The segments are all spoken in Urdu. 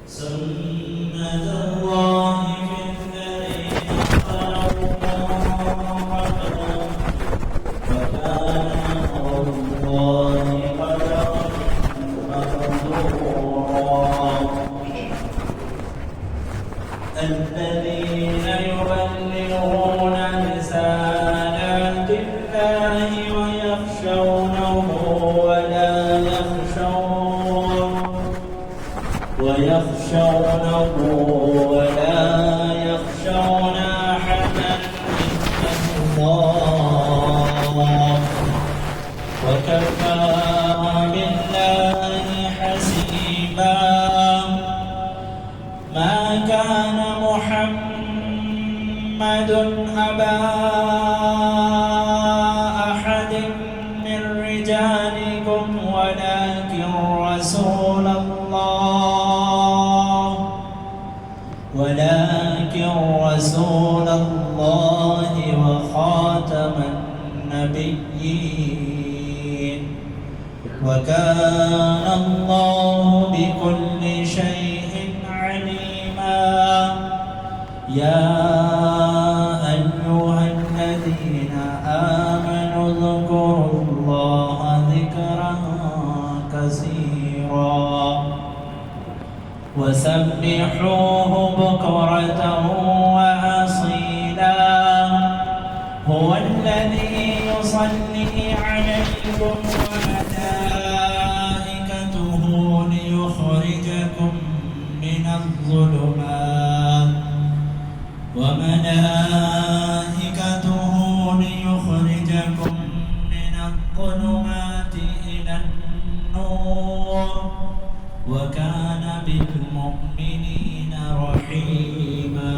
سنة الله في الذين خلوا من قبل وكان أمر الله قدرا مقدورا الذين يبلغون رسالات الله ويخشونه ولا يخشون أحدا إلا الله وكفى بالله حسيبا ما كان محمد أبا أحد من رجالكم ولكن رسول الله وخاتم النبيين وكان الله بكل شيء عليما يا أيها الذين آمنوا اذكروا الله ذكرا كثيرا وسبحوه بكرة وأصيلا هو الذي يصلي عليكم وملائكته ليخرجكم من الظلمات إلى النور وكان بالمؤمنين رحيما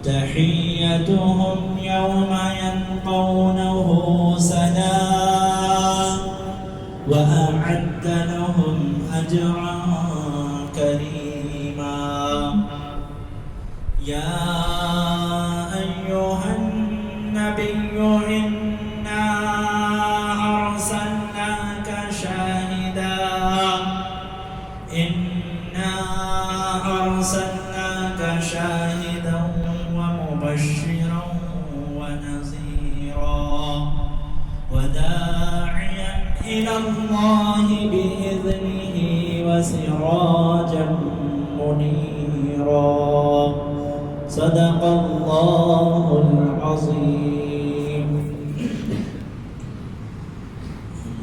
تحيتهم يوم يلقونه سلام وأعد لهم أجرا كريما يا أيها النبي إنا أرسلناك شاهدا ومبشرا ونذيرا وداعيا إلى الله بإذنه وسراجا منيرا صدق الله العظيم.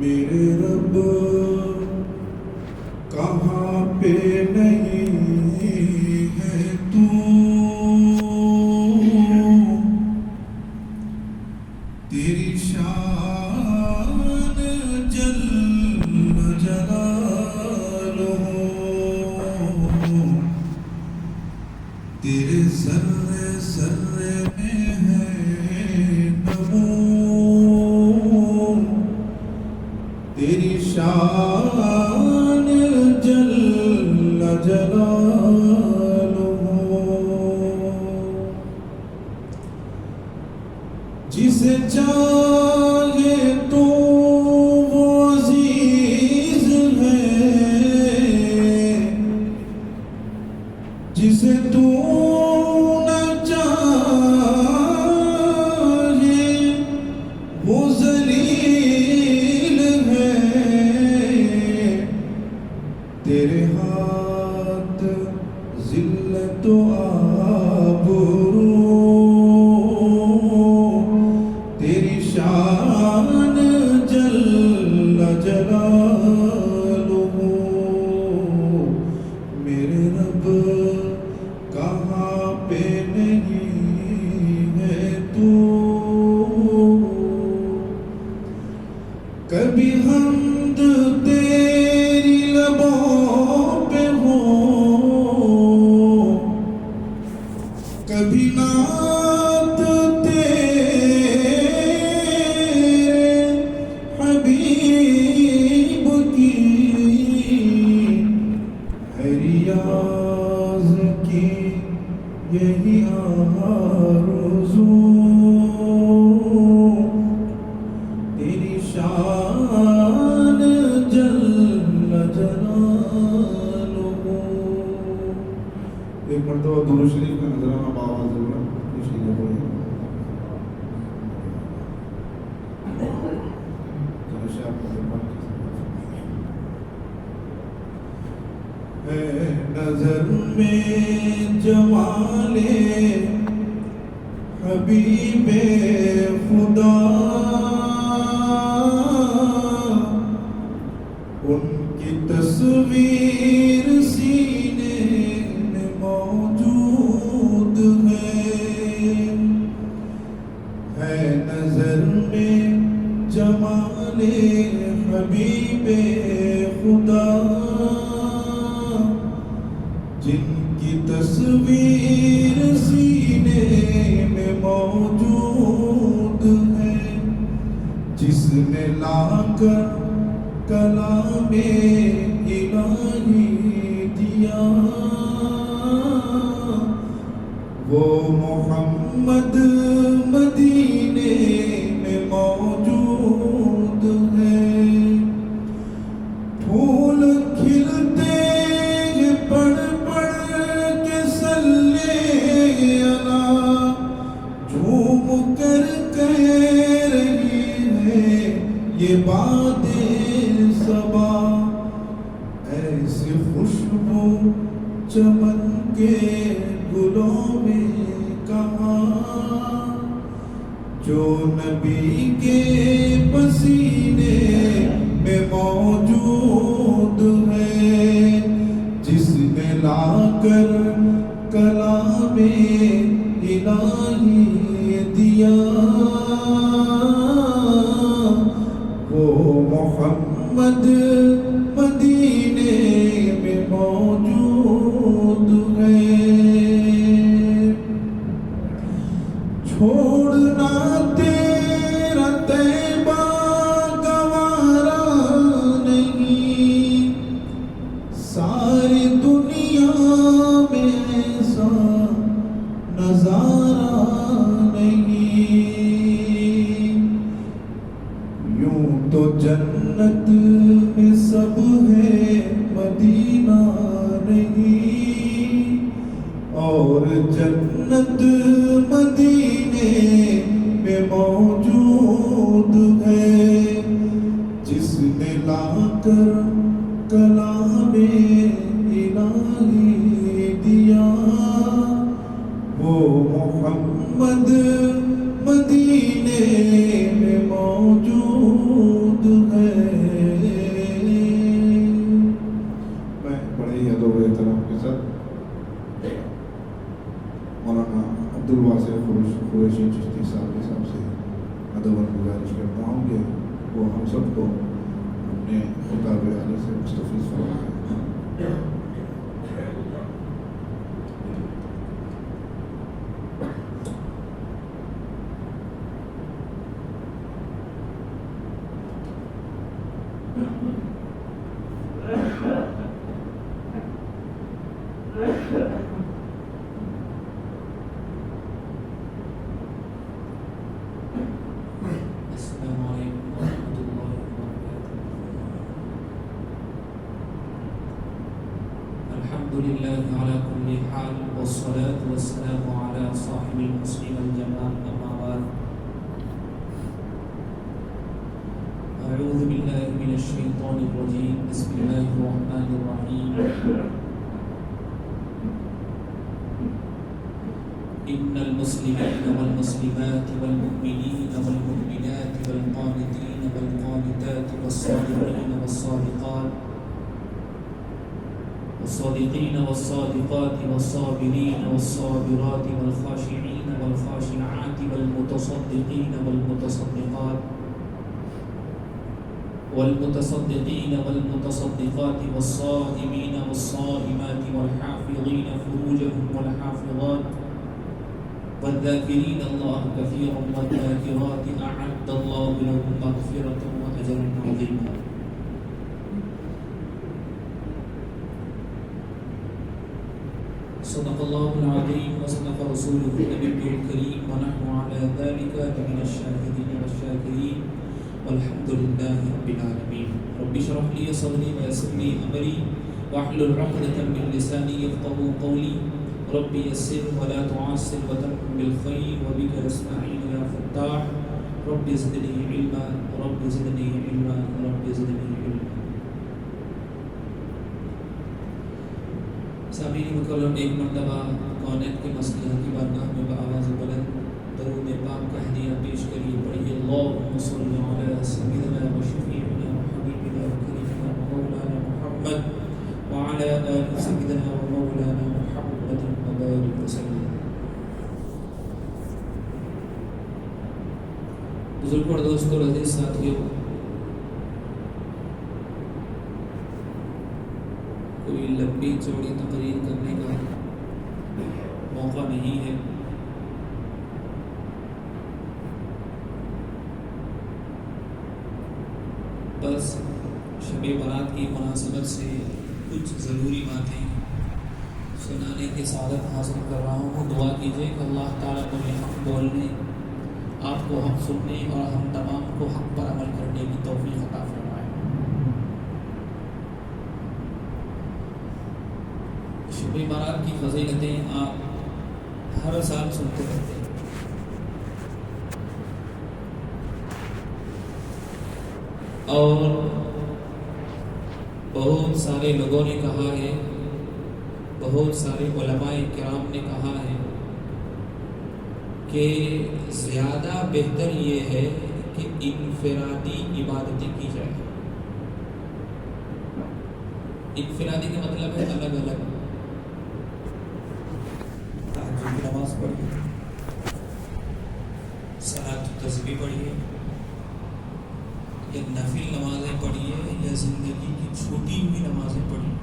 میرے رب کہاں پہ نہیں ہے تو تیری شان جل جلالہ تیرے ذرے ذرے میں ہے نمو تیری شان جل جلالہ جسے چاہے تو وہ عزیز ہے جسے تو نہ چاہے وہ ذلیل ہے کبھی حمد تیری لبوں پہ ہو، کبھی نعت تیرے حبیب کی، ہے ریاض کی یہی آرزو، تیری شان جل جلالہ۔ ایک مرتبہ درود شریف کا نظرانہ باواز ضرور نظر میں جمال حبیب خدا، ان کی تصویر سینے میں موجود ہے نظر میں جمال حبیب خدا، جن کی تصویر سینے میں موجود ہے، جس نے لا کر کلام الہی دیا، وہ محمد مدینے میں موجود ہے۔ پھول کھلتے ہیں پڑھ پڑھ کے صلی اللہ، جھوم کر کہہ رہی ہے یہ باد صبا، ایسی خوشبو چمن کے گلوں میں کہاں، جو نبی کے پسینے میں موجود ہے، جس نے لا کر کلام الہی دیا، وہ محمد مدینے میں موجود ہے۔ چھوڑنا تیرا طیبہ گوارا نہیں، ساری دنیا میں ایسا نظارہ نہیں، یوں تو جنت میں سب ہے مدینہ نہیں، اور جنت مدینے میں موجود ہے، جس نے لا کر کلام الہی دیا، وہ محمد مدینے میں موجود ہے۔ میں بڑے ہی ادب و احترام کے ساتھ مولانا عبدالواسع قریشی چشتی صاحب سے ادب و گزارش کرتا ہوں کہ وہ ہم سب کو اپنے خطاب عالی سے مستفیض فرمائیں۔ السلام علیکم ورحمۃ اللہ وبرکاتہ۔ الحمد للہ علی کل حال، والصلاة والسلام علی صاحب الحسن والجمال، اما بعد، اعوذ باللہ من الشیطان الرجیم، بسم اللہ الرحمن الرحیم۔ إن المسلمين والمسلمات والمؤمنين والمؤمنات والقانتين والقانتات والصادقين والصادقات والصادقين والصادقات والصابرين والصابرات والخاشعين والخاشعات والمتصدقين والمتصدقات والمتصدقين والمتصدقات والصائمين والصائمات والحافظين فروجهم والحافظات والذاكرين الله كثيرا والذاكرات أعد الله لهم مغفرة وأجرا عظيما. صدق الله العظيم وصدق رسوله النبي الكريم ونحن على ذلك من الشاهدين والشاكرين والحمد لله رب العالمين. رب اشرح لي صدري ويسر لي أمري واحلل عقدة من لساني يفقهوا قولي. رب يسر ولا تعسر وتمم بالخير وبك نستعين يا فتاح. رب زدني علما رب زدني علما رب زدني علما. سامعین مکرم، ایک مرتبہ کونین کے مسئلہ کی بارگاہ میں بآواز بلند درود پاک کا ہدیہ پیش کریے. پڑھیے اللہم صلی علی سیدنا و شفیعنا و حبیبنا و کریمنا و مولانا محمد وعلی آل سیدنا و مولانا محمد وبارک وسلم. بزرگ اور دوستو، عزیز ساتھیو، کوئی لمبی چوڑی تقریر کرنے کا موقع نہیں ہے. بس شب برات کی مناسبت سے کچھ ضروری باتیں سنانے کی سعادت حاصل کر رہا ہوں. دعا کیجیے کہ اللہ تعالیٰ مجھے حق بولنے، آپ کو حق سننے اور ہم تمام کو حق پر عمل کرنے کی توفیق عطا فرمائے. شب برات کی فضیلتیں آپ ہر سال سنتے رہتے ہیں. اور بہت سارے لوگوں نے کہا ہے، بہت سارے علماء کرام نے کہا ہے کہ زیادہ بہتر یہ ہے کہ انفرادی عبادتیں کی جائے. انفرادی کا مطلب ہے الگ الگ. تہجد کی نماز پڑھیے، صلاۃ التسبیح پڑھیے، یا نفل نمازیں پڑھیے، یا زندگی کی چھوٹی ہوئی نمازیں پڑھیے.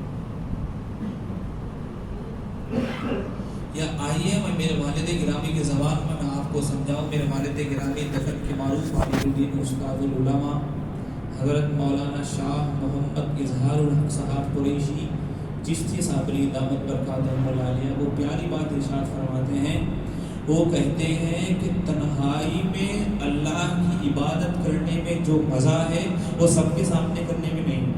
یا آئیے میں میرے والد گرامی کی زبان میں آپ کو سمجھاؤں. میرے والد گرامی دکن کے معروف عالم الدین استاد العلماء حضرت مولانا شاہ محمد اظہار الحق صاحب قریشی چشتی صابری دامت برکاتہم العالیہ، وہ پیاری بات ارشاد فرماتے ہیں. وہ کہتے ہیں کہ تنہائی میں اللہ کی عبادت کرنے میں جو مزہ ہے وہ سب کے سامنے کرنے میں نہیں.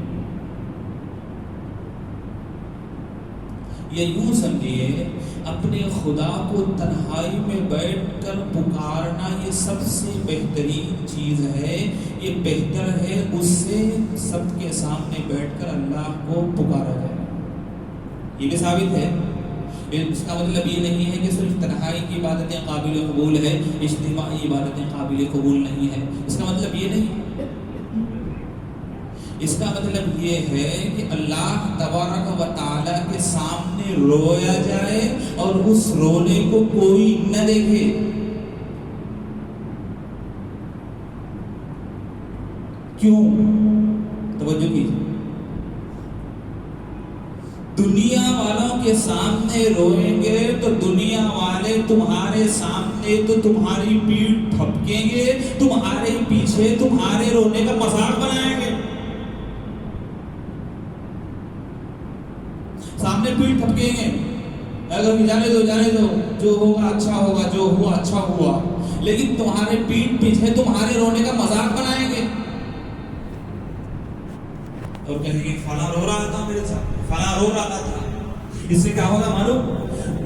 یہ یوں سمجھیے، اپنے خدا کو تنہائی میں بیٹھ کر پکارنا یہ سب سے بہترین چیز ہے. یہ بہتر ہے اس سے سب کے سامنے بیٹھ کر اللہ کو پکارا جائے. یہ بھی ثابت ہے. اس کا مطلب یہ نہیں ہے کہ صرف تنہائی کی عبادتیں قابل قبول ہے، اجتماعی عبادتیں قابل قبول نہیں ہے. اس کا مطلب یہ نہیں. اس کا مطلب یہ ہے کہ اللہ تبارک و تعالی کے سامنے رویا جائے اور اس رونے کو کوئی نہ دیکھے. کیوں؟ توجہ کیجیے. دنیا والوں کے سامنے روئیں گے تو دنیا والے تمہارے سامنے تو تمہاری پیٹھ تھپکیں گے، تمہارے پیچھے تمہارے رونے کا مذاق بنائیں گے. سامنے پیٹھ تھپکیں گے، اگر جانے دو جو ہوگا اچھا ہوگا، جو ہوا اچھا ہوا، لیکن تمہارے پیٹھ پیچھے تمہارے رونے کا مذاق بنائیں گے اور کہیں گے فلاں رو رہا تھا میرے ساتھ، فلاں رو رہا تھا. اس سے کیا ہوگا معلوم؟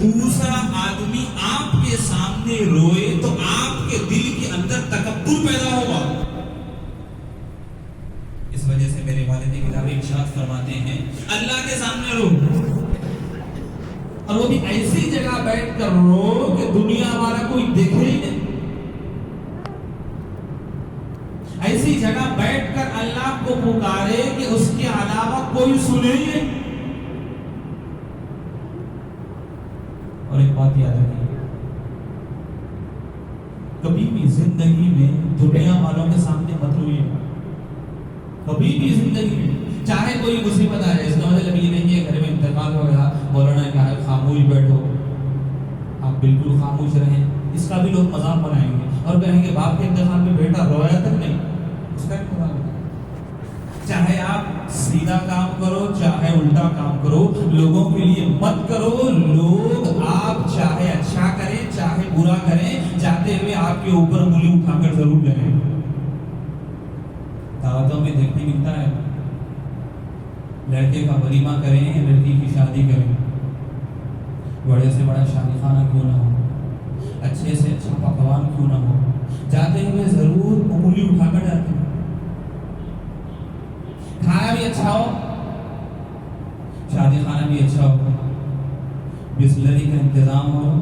دوسرا آدمی آپ کے سامنے روئے تو آپ کے دل کے اندر تکبر پیدا ہوگا. اس وجہ سے میرے والد گرامی ارشاد فرماتے ہیں اللہ کے سامنے رو، اور وہ بھی ایسی جگہ بیٹھ کر رو کہ دنیا والا کوئی دیکھے ہی نہیں. ایسی جگہ بیٹھ کر اللہ کو پکارے کہ اس کے علاوہ کوئی سنے ہی نہیں. اور ایک بات یاد رکھیے، کبھی بھی زندگی میں دنیا والوں کے سامنے مت روئیے. کبھی بھی زندگی میں چاہے کوئی مصیبت آ جائے، اس کا مطلب یہ نہیں ہے گھر میں انتقال ہو گیا مولانا نے کہا خاموش بیٹھو، آپ بالکل خاموش رہیں، اس کا بھی لوگ مذاق بنائیں گے اور کہیں گے باپ کے انتقال میں بیٹا رویا تک نہیں، اس کا بھی مذاق بنائیں گے۔ چاہے آپ سیدھا کام کرو چاہے الٹا کام کرو، لوگوں کے لیے مت کرو، لوگ آپ چاہے اچھا کریں چاہے برا کریں، جاتے ہوئے آپ کے اوپر انگلی اٹھا کر ضرور لگیں۔ دعوتوں میں دیکھنے ملتا ہے لڑکے کا ولیمہ کریں لڑکی کی شادی کریں، بڑے سے بڑا شادی خانہ کیوں نہ ہو، اچھے سے اچھا پکوان کیوں نہ ہو، جاتے ہوئے ضرور انگلی اٹھا کر جاتے ہیں۔ کھانا بھی اچھا ہو، شادی خانہ بھی اچھا ہو، بسلری کا انتظام ہو،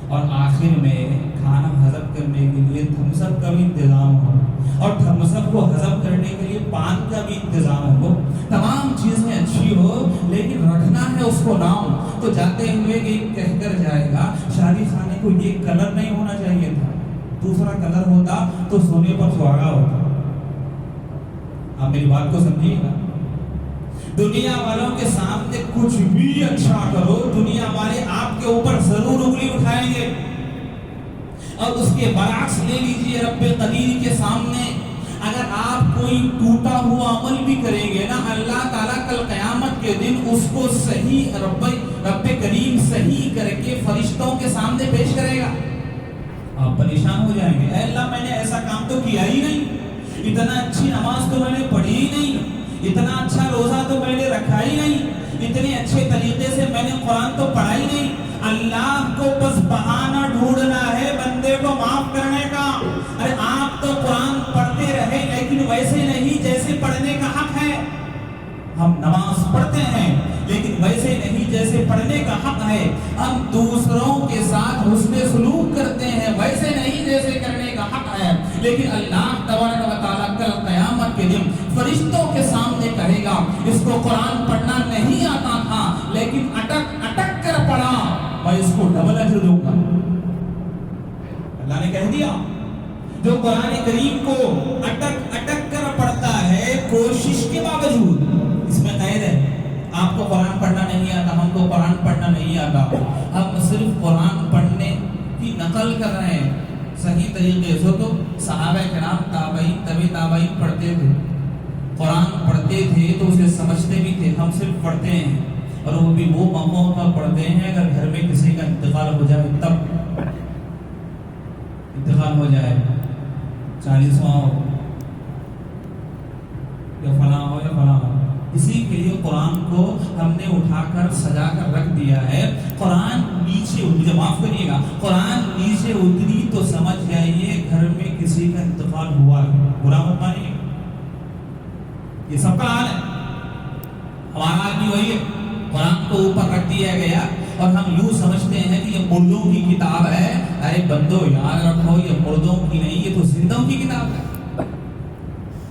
اور آخر میں کھانا ہضم کرنے کے لیے تھمس اپ کا بھی انتظام ہو، اور تھمس اپ کو ہضم کرنے کے لیے پان کا بھی انتظام ہو، تمام چیزیں اچھی ہو، لیکن رکھنا ہے اس کو نام، تو جاتے ہوئے ایک کہہ کر جائے گا شادی خانے کو یہ کلر نہیں ہونا چاہیے تھا، دوسرا کلر ہوتا تو سونے پر سہاگا ہوتا۔ آپ میری بات کو سمجھیے گا، دنیا والوں کے سامنے کچھ بھی اچھا کرو، دنیا والے آپ کے اوپر ضرور انگلی اٹھائیں گے، اور اس کے برعکس لے لیجیے رب قدیر کے سامنے اگر آپ کوئی ٹوٹا ہوا عمل بھی کریں گے نا، اللہ تعالیٰ کل قیامت کے دن اس کو صحیح رب کریم صحیح کر کے فرشتوں کے سامنے پیش کرے گا۔ آپ پریشان ہو جائیں گے، اے اللہ میں نے ایسا کام تو کیا ہی نہیں، اتنا اچھی نماز تو میں نے پڑھی ہی نہیں، اتنا اچھا روزہ تو میں نے رکھا ہی نہیں، اتنے اچھے طریقے سے میں نے قرآن تو پڑھا ہی نہیں۔ اللہ کو بس بہانہ ڈھونڈنا ہے بندے کو معاف کرنے کا۔ ارے آپ تو قرآن پڑھتے رہے لیکن ویسے نہیں جیسے پڑھنے کا حق ہے۔ ہم نماز پڑھتے ہیں لیکن ویسے نہیں جیسے پڑھنے کا حق ہے۔ ہم دوسروں کے ساتھ حسن سلوک کرتے ہیں ویسے نہیں جیسے کرنے کا حق ہے، لیکن اللہ تبارک و تعالیٰ کل قیامت کے دن فرشتوں کے سامنے کہے گا اس کو قرآن پڑھنا نہیں آتا تھا لیکن اٹک اٹک کر پڑھا، میں اس کو ڈبل اجر دوں گا۔ اللہ نے کہہ دیا جو قرآن کریم کو اٹک اٹک کر پڑھتا ہے کوشش کے باوجود، اس میں قید ہے آپ کو قرآن پڑھنا نہیں آتا، ہم کو قرآن پڑھنا نہیں آتا، ہم صرف قرآن پڑھنے کی نقل کر رہے ہیں صحیح طریقے سے۔ تو صحابہ کرام تابعین طبی تابعین پڑھتے تھے، قرآن پڑھتے تھے تو اسے سمجھتے بھی تھے، ہم صرف پڑھتے ہیں، اور وہ بھی وہ موقعوں پر پڑھتے ہیں اگر گھر میں کسی کا انتقال ہو جائے، تب انتقال ہو جائے 40واں ہو یا فلاں ہو یا فلاں ہو، اسی کے لیے قرآن کو ہم نے اٹھا کر سجا کر رکھ دیا ہے۔ قرآن نیچے اتری، معاف کریے گا، قرآن نیچے اتری تو سمجھ جائیے گھر میں کسی کا انتقال ہوا ہے، برا مت مانیے، یہ سب کا حال ہے، ہمارا حال بھی وہی ہے۔ قرآن کو اوپر رکھ دیا گیا اور ہم یوں سمجھتے ہیں کہ یہ مردوں کی کتاب ہے۔ ارے بندو یاد رکھو یہ مردوں کی نہیں، یہ تو زندوں کی کتاب ہے۔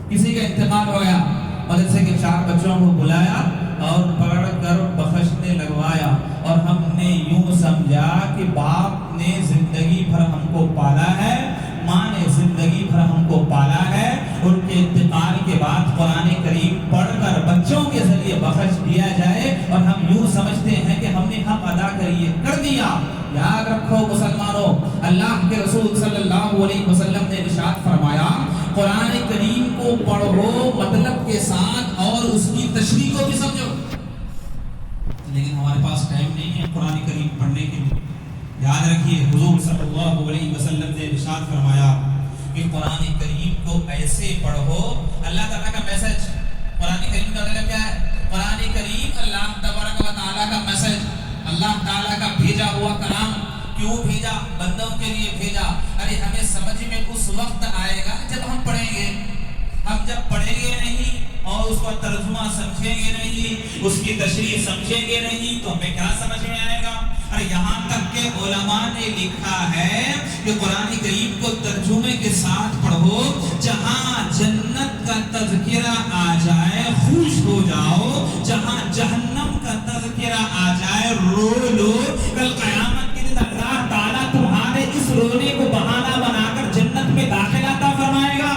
کسی کا انتقال ہو گیا، مدرسے کے 4 بچوں کو بلایا اور پڑھ کر بخشنے لگوایا، اور ہم نے یوں سمجھا کہ باپ نے زندگی بھر ہم کو پالا ہے، ماں نے زندگی بھر ہم کو پالا ہے، ان کے انتقال کے بعد قرآن کریم پڑھ کر بچوں کے ذریعے بخش دیا جائے، اور ہم یوں سمجھتے ہیں کہ ہم نے حق ادا کر دیا۔ یاد رکھو مسلمانوں، اللہ کے رسول صلی اللہ علیہ وسلم نے ارشاد فرمایا قرآن کریم کو پڑھو مطلب کے ساتھ اور اس کی تشریح کو بھی سمجھو، لیکن ہمارے پاس ٹائم نہیں ہے قرآن کریم پڑھنے کے لیے۔ یاد رکھیے حضور صلی اللہ علیہ وسلم نے ارشاد فرمایا کہ قرآن کریم کو ایسے پڑھو، اللہ تعالیٰ کا میسج، قرآن کریم کا مطلب کیا ہے؟ قرآن کریم اللہ تبارک و تعالیٰ کا میسج، اللہ تعالیٰ کا بھیجا ہوا کلام۔ کیوں بھیجا؟ بندوں کے لیے بھیجا۔ ارے ہمیں سمجھ میں اس وقت آئے گا جب ہم پڑھیں گے، ہم جب پڑھیں گے نہیں اور اس کا ترجمہ سمجھیں گے نہیں، اس کی تشریح سمجھیں گے نہیں تو ہمیں کیا سمجھ میں آئے گا؟ ارے یہاں تک کہ علماء نے لکھا ہے کہ قرآن کریم کو ترجمے کے ساتھ پڑھو، جہاں جنت کا تذکرہ آ جائے خوش ہو جاؤ، جہاں جہنم کا تذکرہ آ جائے رو لو۔ کل قیامت کے دن اللہ تعالیٰ تمہارے اس رونے کو بہانہ بنا کر جنت میں داخلہ عطا فرمائے گا۔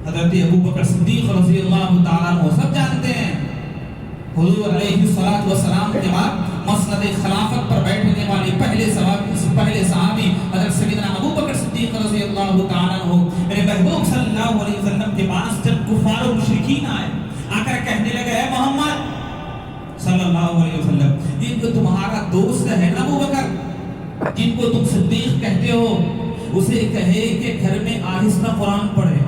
حضرت ابو بکر صدیق رضی اللہ تعالیٰ عنہ سب جانتے ہیں. حضور علیہ الصلوۃ والسلام کے بعد مسند خلافت پر بیٹھنے والے پہلے صحابی حضرت سیدنا ابو بکر صدیق رضی اللہ تعالیٰ عنہ میرے محبوب صلی اللہ علیہ وسلم کے پاس جب کفار و مشرکین آئے, آ کر کہنے لگے اے محمد صلی اللہ علیہ وسلم, یہ جو تمہارا دوست ہے نا ابو بکر, جن کو تم صدیق کہتے ہو, اسے کہے کہ گھر میں آہستہ قرآن پڑھے,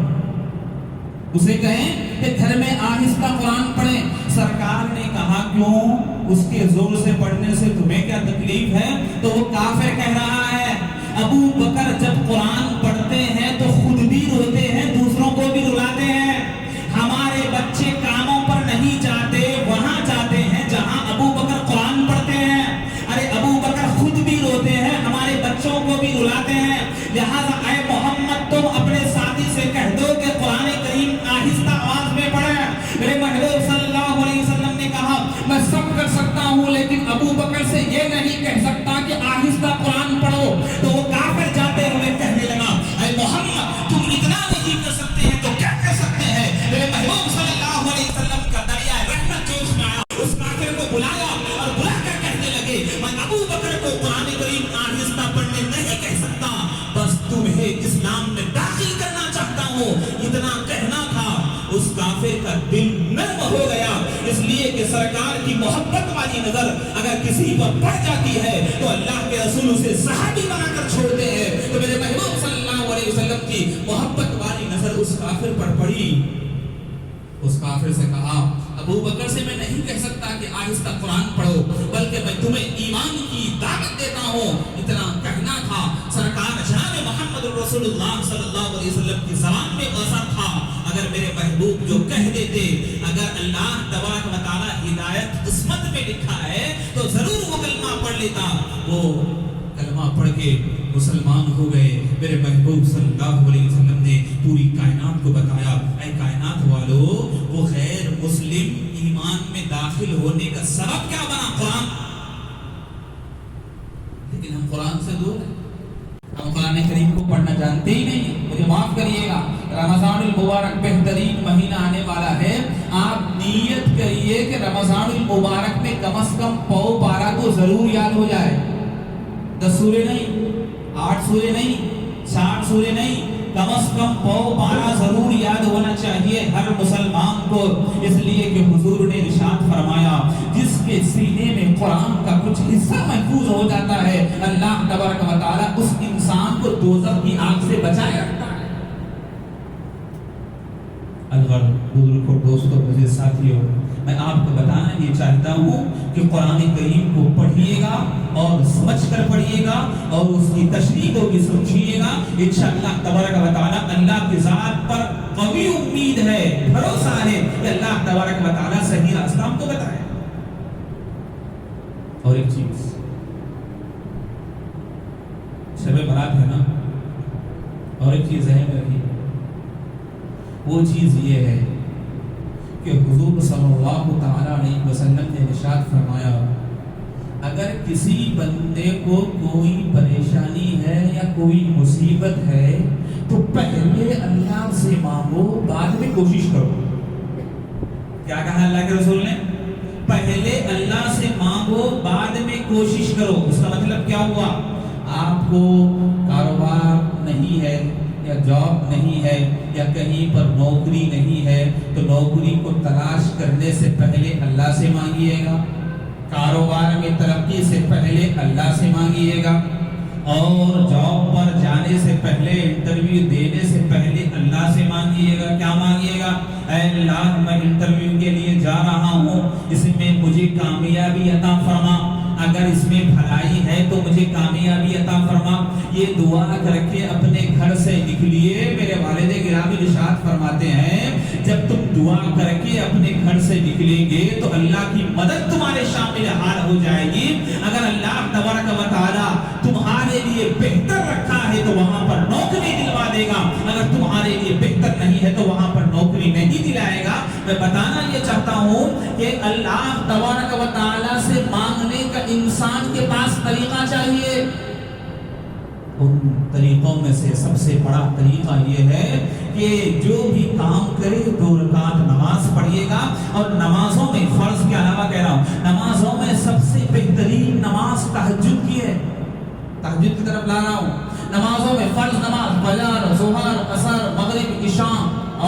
اسے کہیں کہ گھر میں آہستہ قرآن پڑھیں. سرکار نے کہا کیوں, اس کے زور سے پڑھنے سے تمہیں کیا تکلیف ہے؟ تو وہ کافر کہہ رہا ہے ابو بکر جب قرآن پڑھتے ہیں تو خود بھی روتے ہیں, دوسروں کو بھی رلاتے ہیں. ہمارے بچے کاموں پر نہیں جاتے, وہاں جاتے ہیں جہاں ابو بکر قرآن پڑھتے ہیں. ارے ابو بکر خود بھی روتے ہیں, ہمارے بچوں کو بھی رلاتے ہیں. لہٰذا اے محمد تم اپنے ساتھی سے کہہ دو کہ قرآن کریم آہستہ آواز میں پڑھیں. میرے محبوب صلی اللہ علیہ وسلم نے کہا میں سب کر سکتا ہوں لیکن ابو بکر سے یہ نہیں کہہ سکتا کہ آہستہ قرآن پڑھو. تو وہ کافر جاتے ہوئے کہنے لگا اے محمد تم اتنا نہیں کر سکتے ہیں تو کیا کر سکتے ہیں؟ میرے محبوب صلی اللہ علیہ وسلم کا دریا رحمت جوش میں آیا, اس کافر کو بلایا اور بلا کر کہنے لگے میں ابو بکر کو قرآن کریم آہستہ پڑھنے نہیں کہہ سکتا, بس تمہیں اسلام میں داخل کرنا چاہتا ہوں. اتنا کہنا تھا, اس کافر کا دل نرم ہو گیا, اس لیے کہ سرکار کی محبت والی نظر اگر کسی پر پڑ جاتی ہے تو اللہ کے رسول اسے صحابی بنا کر چھوڑتے ہیں. تو میرے محبوب صلی اللہ علیہ وسلم کی محبت والی نظر اس کافر پر پڑی. اس کافر سے کہا ابو بکر سے میں نہیں کہہ سکتا کہ آہستہ قرآن پڑھو, بلکہ میں تمہیں ایمان کی دعوت دیتا ہوں. اتنا کہنا تھا, سرکار جناب محمد رسول اللہ صلی اللہ علیہ وسلم کی زبان میں اثر تھا. اگر میرے محبوب جو کہہ دیتے, اگر اللہ تبارک و تعالی ہدایت قسمت میں لکھا ہے تو ضرور وہ کلمہ پڑھ لیتا. وہ کلمہ پڑھ کے مسلمان ہو گئے. میرے محبوب صلی اللہ علیہ وسلم نے پوری کائنات کو بتایا اے کائنات والو, وہ غیر مسلم ایمان میں داخل ہونے کا سبب کیا بنا؟ قرآن. لیکن ہم قرآن سے دور ہیں, ہم قرآن کریم کو پڑھنا جانتے ہی نہیں. مجھے معاف کریے گا, رمضان المبارک بہترین مہینہ آنے والا ہے. آپ نیت کریے کہ رمضان المبارک میں کم از کم پاؤ پارا تو ضرور یاد ہو جائے. 10 سورے نہیں, 8 سورے نہیں, 60 سورے نہیں, کم از کم پاؤ پارا ضرور یاد ہونا چاہیے ہر مسلمان کو. اس لیے کہ حضور نے ارشاد فرمایا جس کے سینے میں قرآن کا کچھ حصہ محفوظ ہو جاتا ہے, اللہ تبارک و تعالیٰ اس انسان کو دوزخ کی آگ سے بچائے رکھتا ہے. الغرض بزرگ اور دوستوں, مجھے ساتھیوں, میں آپ کو بتانا یہ چاہتا ہوں کہ قرآن کریم کو پڑھیے گا اور سمجھ کر پڑھیے گا اور اس کی تشریح کو بھی سمجھیے گا. انشاءاللہ تبارک و تعالیٰ اللہ کی ذات پر قوی امید ہے, بھروسہ ہے کہ اللہ تبارک و تعالیٰ صحیح راستہ ہم کو بتائے. اور ایک چیز, شب برات ہے نا, اور ایک چیز ذہن میں رکھیے, وہ چیز یہ ہے کہ حضور صلی اللہ تعالی علیہ وسلم نے ارشاد فرمایا اگر کسی بندے کو کوئی پریشانی ہے یا کوئی مصیبت ہے تو پہلے اللہ سے مانگو, بعد میں کوشش کرو. کیا کہا اللہ کے رسول نے؟ پہلے اللہ سے مانگو, بعد میں کوشش کرو. اس کا مطلب کیا ہوا؟ آپ کو کاروبار نہیں ہے یا جاب نہیں ہے یا کہیں پر نوکری نہیں ہے تو نوکری کو تلاش کرنے سے پہلے اللہ سے مانگیے گا. کاروبار میں ترقی سے پہلے اللہ سے مانگیے گا. اور جاب پر جانے سے پہلے, انٹرویو دینے سے پہلے اللہ سے مانگیے گا. کیا مانگیے گا؟ اے اللہ میں انٹرویو کے لیے جا رہا ہوں, اس میں مجھے کامیابی عطا فرما. اگر اس میں بھلائی ہے تو مجھے کامیابی عطا فرما. یہ دعا کر کے اپنے گھر سے نکلیے. میرے والد گرامی ارشاد فرماتے ہیں جب تم دعا کر کے اپنے گھر سے نکلیں گے تو اللہ کی مدد تمہارے شامل حال ہو جائے گی. اگر اللہ تبارک و تعالی تمہارے لیے بہتر رکھا ہے تو وہاں پر نوکری دلوا دے گا, اگر تمہارے لیے بہتر نہیں ہے تو وہاں پر نوکری نہیں دلائے گا. میں بتانا یہ چاہتا ہوں کہ اللہ تبارک و تعالی سے مانگنے کا انسان کے پاس طریقہ چاہیے. ان طریقوں میں سے سب سے بڑا طریقہ یہ ہے کہ جو بھی کام کرے 2 رکعت نماز پڑھیے گا. اور نمازوں میں فرض کے علاوہ کہہ رہا ہوں, نمازوں میں سب سے بہترین نماز تہجد کی ہے. تہجد کی طرف لا رہا ہوں. نمازوں میں فرض نماز فجر, ظہر, عصر, مغرب, عشاء,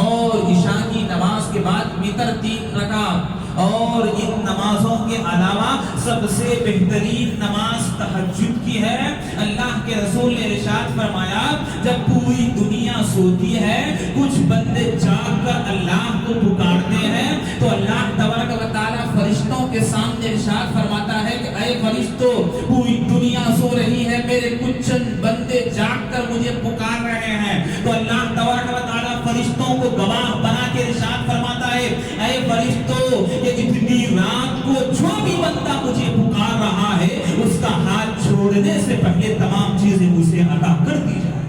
اور عشاء کی نماز کے بعد وتر 3 رکعت. اور ان نمازوں کے علاوہ سب سے بہترین نماز تہجد کی ہے. اللہ کے رسول نے ارشاد فرمایا, جب پوری دنیا سوتی ہے کچھ بندے جاگ کر اللہ کو پکارتے ہیں تو اللہ تبارک و تعالی فرشتوں کے سامنے ارشاد فرماتا ہے کہ اے فرشتوں, پوری دنیا سو رہی ہے, میرے کچھ چند بندے جاگ کر مجھے پکار رہے ہیں. تو اللہ تبارک و تعالی فرشتوں کو گواہ بنا کے ارشاد فرماتا ہے, اے فرشتوں, اتنی رات کو جو بھی بندہ مجھے پکار رہا ہے اس کا ہاتھ چھوڑنے سے پہلے تمام چیزیں اسے عطا کر دی جائے.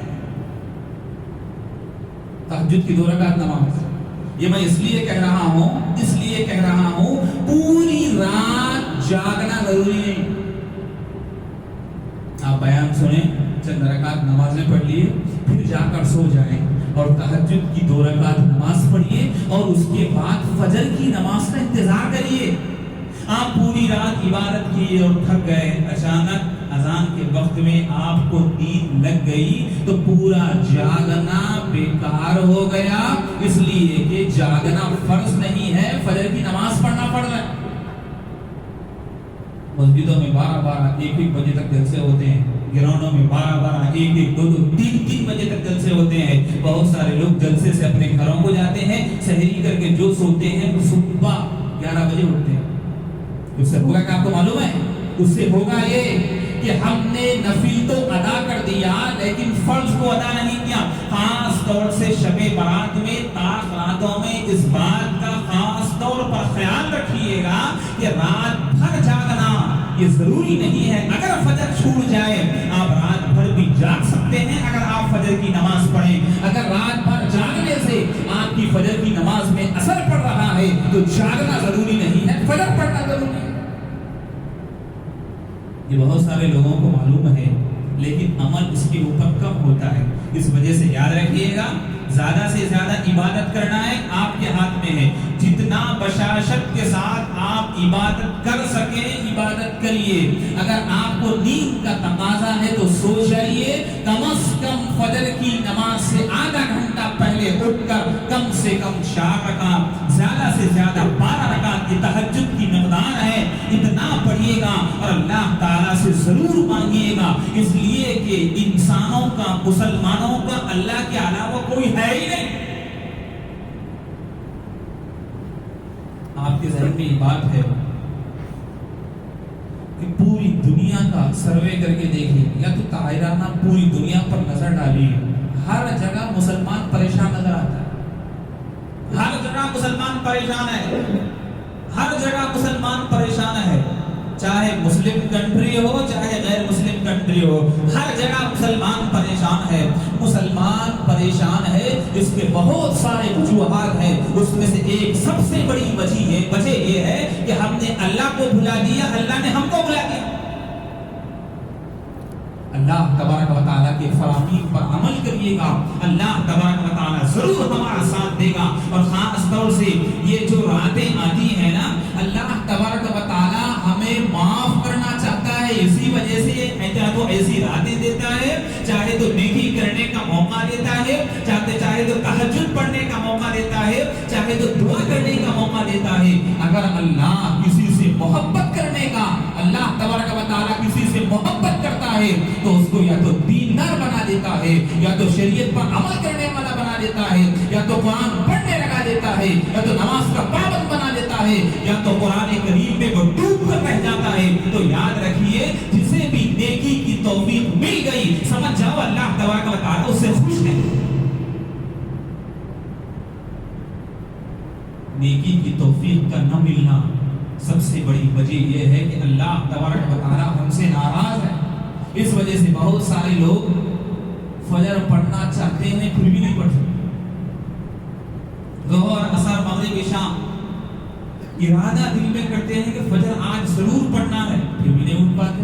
تہجد کی 2 رکعت نماز, یہ میں اس لیے کہہ رہا ہوں پوری رات جاگنا ضروری نہیں. آپ بیان سنیں, چند رکعت نمازیں پڑھ لیے, پھر جا کر سو جائیں اور تہجد کی 2 رکعت نماز پڑھیے اور اس کے بعد فجر کی نماز کا انتظار کریے. آپ پوری رات عبادت کیے اور تھک گئے, اچانک اذان کے وقت میں آپ کو نیند لگ گئی تو پورا جاگنا بیکار ہو گیا, اس لیے کہ جاگنا فرض نہیں ہے, فجر کی نماز پڑھنا پڑ رہا ہے. مسجدوں میں 12 1 بجے تک جلسے ہوتے ہیں, گراؤنڈوں میں 12 1 2 3 بجے تک جلسے ہوتے ہیں. بہت سارے لوگ جلسے سے اپنے گھروں کو جاتے ہیں, سحری کر کے جو سوتے ہیں وہ صبح 11 بجے اٹھتے ہیں. اس سے ہوگا کہ آپ کو معلوم ہے, اس سے ہوگا یہ کہ ہم نے نفل تو ادا کر دیا لیکن فرض کو ادا نہیں کیا. خاص طور سے شب برات میں, طاق راتوں میں اس بات کا خاص طور پر خیال رکھیے گا کہ رات بھر جاگنا یہ ضروری نہیں ہے. اگر فجر چھوٹ جائے آپ رات بھر بھی جاگ سکتے ہیں اگر آپ فجر کی نماز پڑھیں. اگر رات بھر جاگنے سے آپ کی فجر کی نماز میں اثر پڑ رہا ہے تو جاگنا ضروری نہیں ہے, فجر پڑھنا ضروری ہے. یہ بہت سارے لوگوں کو معلوم ہے لیکن عمل اس کے اوپر کم ہوتا ہے. اس وجہ سے یاد رکھیے گا, زیادہ سے زیادہ عبادت کرنا ہے آپ کے ہاتھ میں ہے. جتنا بشاشت کے ساتھ آپ عبادت کر سکیں عبادت کریے. اگر آپ کو نیند کا تقاضا ہے تو سو جائیے, کم از کم فجر کی نماز سے آدھا گھنٹہ پہلے اٹھ کر کم سے کم 4 رکعت, زیادہ سے زیادہ 12 رکعت کی تہجد کی مقدار ہے, اتنا پڑھیے گا اور اللہ تعالیٰ سے ضرور مانگیے گا. اس لیے کہ انسانوں کا, مسلمانوں کا اللہ کے علاوہ کوئی ہے ہی نہیں. آپ کے ذہن میں یہ بات ہے کہ پوری دنیا کا سروے کر کے دیکھیے, یا تو طاہرانہ پوری دنیا پر نظر ڈالیے, ہر جگہ مسلمان پریشان نظر آتا ہے. ہر جگہ مسلمان پریشان ہے, ہر جگہ مسلمان پریشان ہے, چاہے مسلم کنٹری ہو چاہے غیر مسلم کنٹری ہو, ہر جگہ مسلمان پریشان ہے. مسلمان پریشان ہے, اس کے بہت سارے وجوہات ہیں. اس میں سے ایک سب سے بڑی وجہ یہ ہے کہ ہم نے اللہ کو بھلا دیا, اللہ نے ہم کو بھلا دیا. اللہ تبارک و تعالیٰ کے فرامین پر عمل کریے گا, اللہ تبارک و تعالیٰ ضرور ہمارا ساتھ دے گا. اور خاص طور سے یہ جو راتیں آتی ہیں نا, اللہ تبارک و تعالیٰ ہمیں معاف کرنا چاہتا ہے, اسی وجہ سے چاہے تو ایسی راتیں دیتا ہے, چاہے تو نیکی کرنے کا موقع دیتا ہے, چاہے تو تہجد پڑھنے کا موقع دیتا ہے, چاہے تو دعا کرنے کا موقع دیتا ہے. اگر اللہ کسی سے محبت کرنے کا, اللہ تبارک و تعالیٰ کسی سے محبت کرتا ہے تو اس کو یا تو دیندار بنا دیتا ہے, یا تو شریعت پر عمل کرنے والا بنا دیتا ہے, یا تو قرآن پڑھنے لگا دیتا ہے, یا تو نماز کا پابند بنا دیتا ہے, یا تو قرآن کریم میں وہ ڈوب کر رہ جاتا ہے. تو یاد رکھیے, جسے بھی نیکی کی توفیق مل گئی سمجھ جاؤ اللہ تبارک و تعالیٰ اس سے خوش ہے. نیکی کی توفیق کا نہ ملنا سب سے بڑی وجہ یہ ہے کہ اللہ تبارک و تعالیٰ ہم سے ناراض ہے. اس وجہ سے بہت سارے لوگ فجر پڑھنا چاہتے ہیں پھر بھی نہیں پڑھ سکتے. ظہر, عصر, مغرب, عشاء ارادہ دل میں کرتے ہیں کہ فجر آج ضرور پڑھنا ہے, پھر بھی نہیں اٹھ پاتے.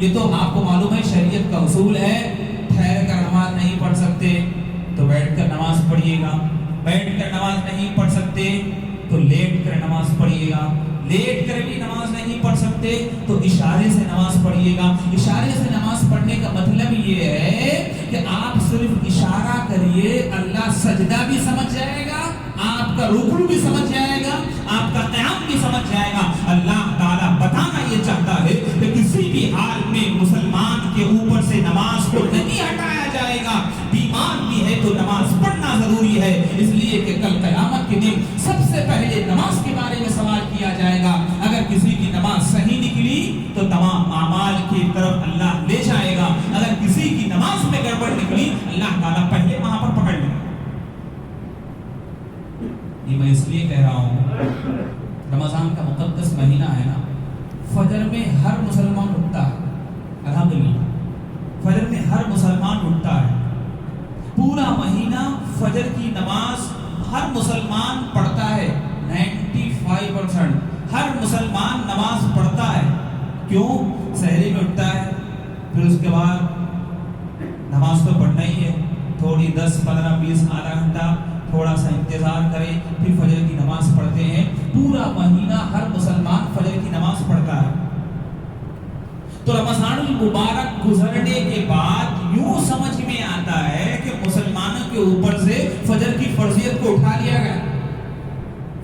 یہ تو آپ کو معلوم ہے شریعت کا اصول ہے، ٹھہر کر نماز نہیں پڑھ سکتے تو بیٹھ کر نماز پڑھیے گا، بیٹھ کر نماز نہیں پڑھ سکتے تو لیٹ کر نماز پڑھیے گا، لیٹ کر بھی نماز نہیں پڑھ سکتے تو اشارے سے نماز پڑھیے گا۔ اشارے سے نماز پڑھنے کا مطلب یہ ہے کہ آپ صرف اشارہ کریے، اللہ سجدہ بھی سمجھ جائے گا، آپ کا رکوع بھی سمجھ جائے گا، آپ کا قیام بھی سمجھ جائے گا۔ اللہ تعالیٰ بتانا یہ چاہتا ہے کہ کسی بھی حال میں مسلمان کے اوپر سے نماز کو نہیں ہٹایا جائے گا، بیمار بھی ہے تو نماز پڑھنا ضروری ہے، اس لیے کہ کل قیامت کے دن سب سے پہلے نماز کے بارے میں سوال کیا جائے گا۔ اگر کسی کی نماز صحیح نکلی تو تمام اعمال کی طرف اللہ لے جائے گا، اگر کسی کی نماز میں گڑبڑ نکلی اللہ تعالیٰ پہلے وہاں پر پکڑ لے گا۔ یہ میں اس لیے کہہ رہا ہوں، رمضان کا مقدس مہینہ ہے نا، فجر میں ہر مسلمان اٹھتا ہے، الحمدللہ فجر میں ہر مسلمان اٹھتا ہے، پورا مہینہ فجر کی نماز ہر مسلمان پڑھتا ہے، 95% ہر مسلمان نماز پڑھتا ہے۔ کیوں؟ سحری میں اٹھتا ہے، پھر اس کے بعد نماز تو پڑھنا ہی ہے، تھوڑی 10 15 20 آدھا گھنٹہ تھوڑا سا انتظار کرے، پھر فجر کی نماز پڑھتے ہیں۔ پورا مہینہ ہر مسلمان فجر کی نماز پڑھتا ہے۔ تو رمضان المبارک گزرنے کے بعد یوں سمجھ میں آتا ہے کہ مسلمانوں کے اوپر سے فجر کی فرضیت کو اٹھا لیا گیا،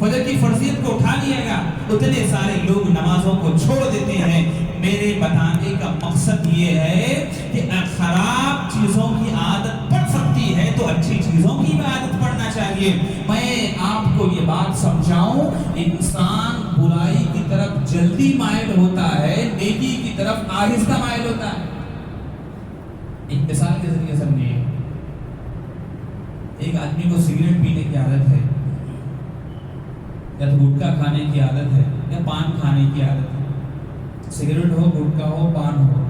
فجر کی فرضیت کو اٹھا لیا گیا، اتنے سارے لوگ نمازوں کو چھوڑ دیتے ہیں۔ میرے بتانے کا مقصد یہ ہے کہ خراب چیزوں کی عادت پڑ سکتی ہے تو اچھی چیزوں کی بھی عادت پڑنا چاہیے۔ میں آپ کو یہ بات سمجھاؤں، انسان برائی کی طرف جلدی مائل ہوتا ہے، نیکی کی طرف آہستہ مائل ہوتا ہے۔ ایک مثال کے ذریعے سمجھیے، ایک آدمی کو سگریٹ پینے کی عادت ہے، یا تو گٹکا کھانے کی عادت ہے، یا پان کھانے کی عادت ہے، سگریٹ ہو، گٹکا ہو، پان ہو۔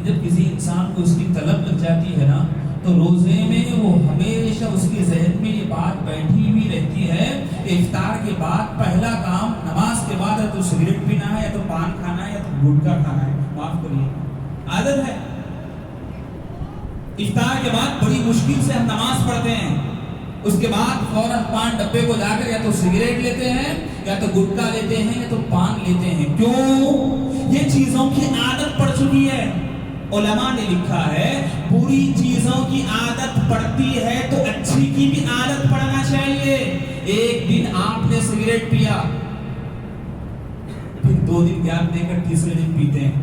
جب کسی انسان کو اس کی طلب لگ جاتی ہے نا تو روزے میں وہ ہمیشہ اس کے ذہن میں یہ بات بیٹھی ہوئی رہتی ہے کہ افطار کے بعد پہلا کام نماز کے بعد یا تو سگریٹ پینا ہے، یا تو پان کھانا ہے، یا تو گٹکا کھانا ہے۔ معاف کریے، عادت ہے۔ افطار کے بعد بڑی مشکل سے ہم نماز پڑھتے ہیں، اس کے بعد فوراً پان ڈبے کو جا کر یا تو سگریٹ لیتے ہیں، یا تو گٹکا لیتے ہیں، یا تو پان لیتے ہیں۔ کیوں؟ یہ چیزوں کی عادت پڑ چکی ہے۔ علماء نے لکھا ہے بری چیزوں کی عادت پڑتی ہے تو اچھی کی بھی عادت پڑنا چاہیے۔ ایک دن آپ نے سگریٹ پیا، پھر 2 دن گیپ دے کر تیسرے دن پیتے ہیں،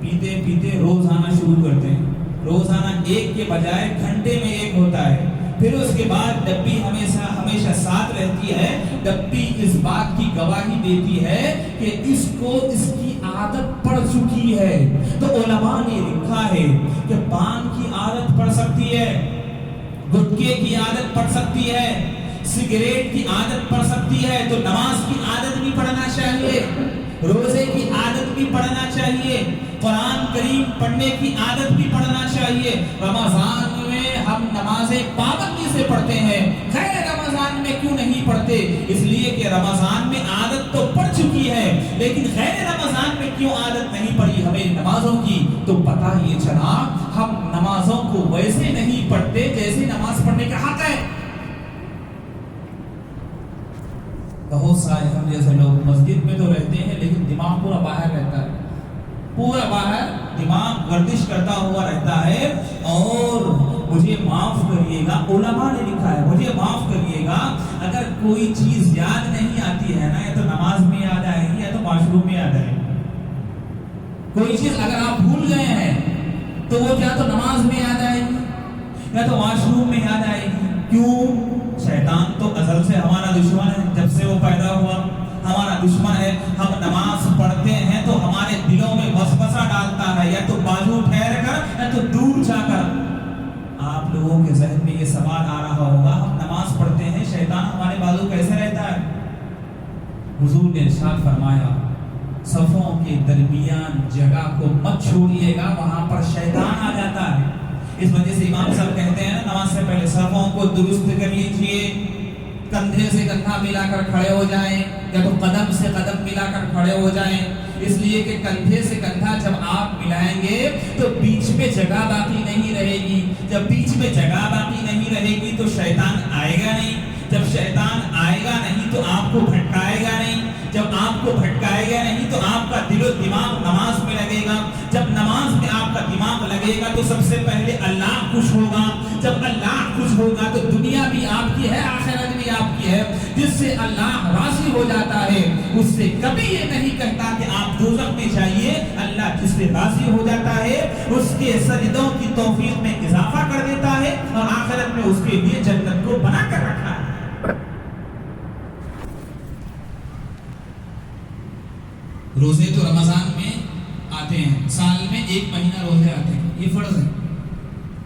پیتے پیتے روزانہ شروع کرتے ہیں، روزانہ ایک کے بجائے گھنٹے میں ایک ہوتا ہے۔ پھر اس کے بعد ڈبی ہمیشہ ساتھ رہتی ہے، ڈبی اس بات کی گواہی دیتی ہے کہ اس کو اس کی عادت پڑ چکی ہے۔ تو علماء نے لکھا ہے کہ پان کی عادت پڑ سکتی ہے، گٹکے کی عادت پڑ سکتی ہے، سگریٹ کی عادت پڑ سکتی ہے، تو نماز کی عادت بھی پڑھنا چاہیے، روزے کی عادت بھی پڑھنا چاہیے، قرآن کریم پڑھنے کی عادت بھی پڑھنا چاہیے۔ رمضان میں ہم نمازیں پابندی سے پڑھتے ہیں، غیر رمضان میں کیوں نہیں پڑھتے؟ اس لیے کہ رمضان میں عادت تو پڑ چکی ہے، لیکن غیر رمضان میں کیوں عادت نہیں پڑی ہمیں نمازوں کی؟ تو پتہ یہ چلا ہم نمازوں کو ویسے نہیں پڑھتے جیسے نماز پڑھنے کا حق ہے۔ بہت سارے ہم جیسے لوگ مسجد میں تو رہتے ہیں لیکن دماغ پورا باہر رہتا ہے، پورا باہر دماغ گردش کرتا ہوا رہتا ہے۔ اور مجھے معاف کریے گا، علماء نے لکھا ہے، مجھے معاف کریے گا، اگر کوئی چیز یاد نہیں آتی ہے نا، یا تو نماز میں یاد آئے گی یا تو واش روم میں یاد آئے گی۔ کوئی چیز اگر آپ بھول گئے ہیں تو وہ کیا تو نماز میں یاد آئے گی یا تو واش روم میں یاد آئے گی۔ کیوں؟ شیطان تو ازل سے ہمارا دشمن ہے، جب سے وہ پیدا ہوا ہمارا دشمن ہے۔ ہم نماز پڑھتے ہیں تو ہمارے دلوں میں وسوسہ ڈالتا ہے، یا تو بازو ٹھہر کر یا تو دور جا کر۔ آپ لوگوں کے ذہن میں یہ سوال آ رہا ہوگا، ہم نماز پڑھتے ہیں، شیطان ہمارے بازو کیسے رہتا ہے؟ حضور نے ارشاد فرمایا صفوں کے درمیان جگہ کو مت چھوڑیے گا، وہاں پر شیطان آ جاتا ہے۔ اس وجہ سے امام صاحب کہتے ہیں نماز سے پہلے صفوں کو درست کر لیجئے، کندھے سے کندھا ملا کر کھڑے ہو جائیں، یا تو قدم سے قدم ملا کر کھڑے ہو جائیں۔ اس لیے کہ کندھے سے کندھا جب آپ ملائیں گے تو بیچ میں جگہ باقی نہیں رہے گی. جب بیچ میں جگہ باقی نہیں رہے گی تو شیطان آئے گا نہیں. جب شیطان آئے گا نہیں تو آپ کو بھٹکائے گا نہیں. جب آپ کو بھٹکائے گا نہیں تو آپ کا دل و دماغ نماز میں لگے گا. جب نماز میں آپ کا دماغ لگے گا تو سب سے پہلے اللہ خوش ہوگا. جب اللہ خوش ہوگا تو دنیا بھی آپ کی ہے, آخرت بھی آپ کی ہے. جس سے اللہ راضی ہو جاتا ہے اس سے کبھی یہ نہیں کہتا کہ آپ دوزخ میں جائیے. اللہ جس سے راضی ہو جاتا ہے اس کے سجدوں کی توفیق میں اضافہ کر دیتا ہے اور آخرت میں اس کے لیے جنت کو بنا کر رکھا ہے. روزے تو رمضان میں آتے ہیں, سال میں 1 مہینہ روزے آتے ہیں, یہ فرض ہے.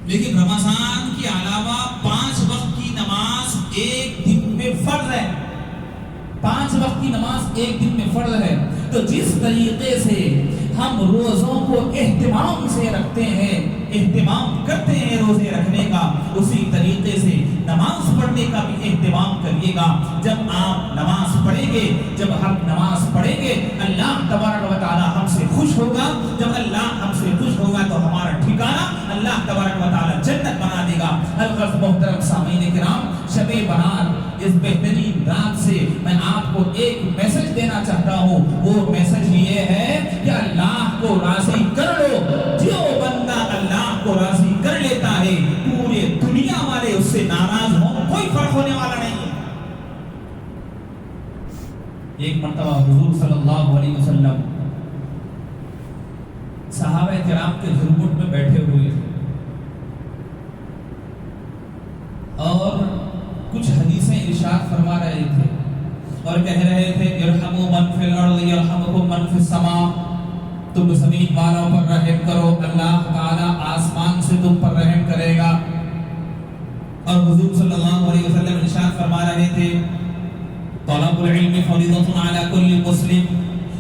لیکن رمضان کے علاوہ 5 وقت کی نماز ایک دن میں فرض ہے. 5 وقت کی نماز ایک دن میں فرض ہے. تو جس طریقے سے ہم روزوں کو اہتمام سے رکھتے ہیں, اہتمام کرتے ہیں روزے رکھنے کا, اسی طریقے سے نماز پڑھنے کا بھی اہتمام کریے گا. جب آپ نماز پڑھیں گے, جب ہم نماز پڑھیں گے, اللہ تبارک و تعالی ہم سے خوش ہوگا. جب اللہ ہم سے خوش ہوگا تو ہمارا ٹھکانہ اللہ تبارک و تعالی جنت بنا دے گا. الغرض محترم سامعین کرام, شب برات اس بہترین رات سے میں آپ کو ایک میسج دینا چاہتا ہوں. وہ میسج یہ ہے کہ اللہ کو راضی کر لو. جو بندہ اللہ کو راضی کر لیتا ہے پورے دنیا والے اس سے ناراض ہوں, کوئی فرق ہونے والا نہیں ہے. ایک مرتبہ حضور صلی اللہ علیہ وسلم صحابہ کرام کے جھرمٹ میں بیٹھے ہوئے اور کچھ حدیثیں ارشاد فرما رہے تھے اور کہہ رہے تھے ارحموا من فی الارض یرحمکم من فی السماء. تم زمین والوں پر رحم کرو, اللہ تعالی آسمان سے تم پر رحم کرے گا. اور حضور صلی اللہ علیہ وسلم ارشاد فرما رہے تھے طلب العلم فریضۃ علی کل مسلم,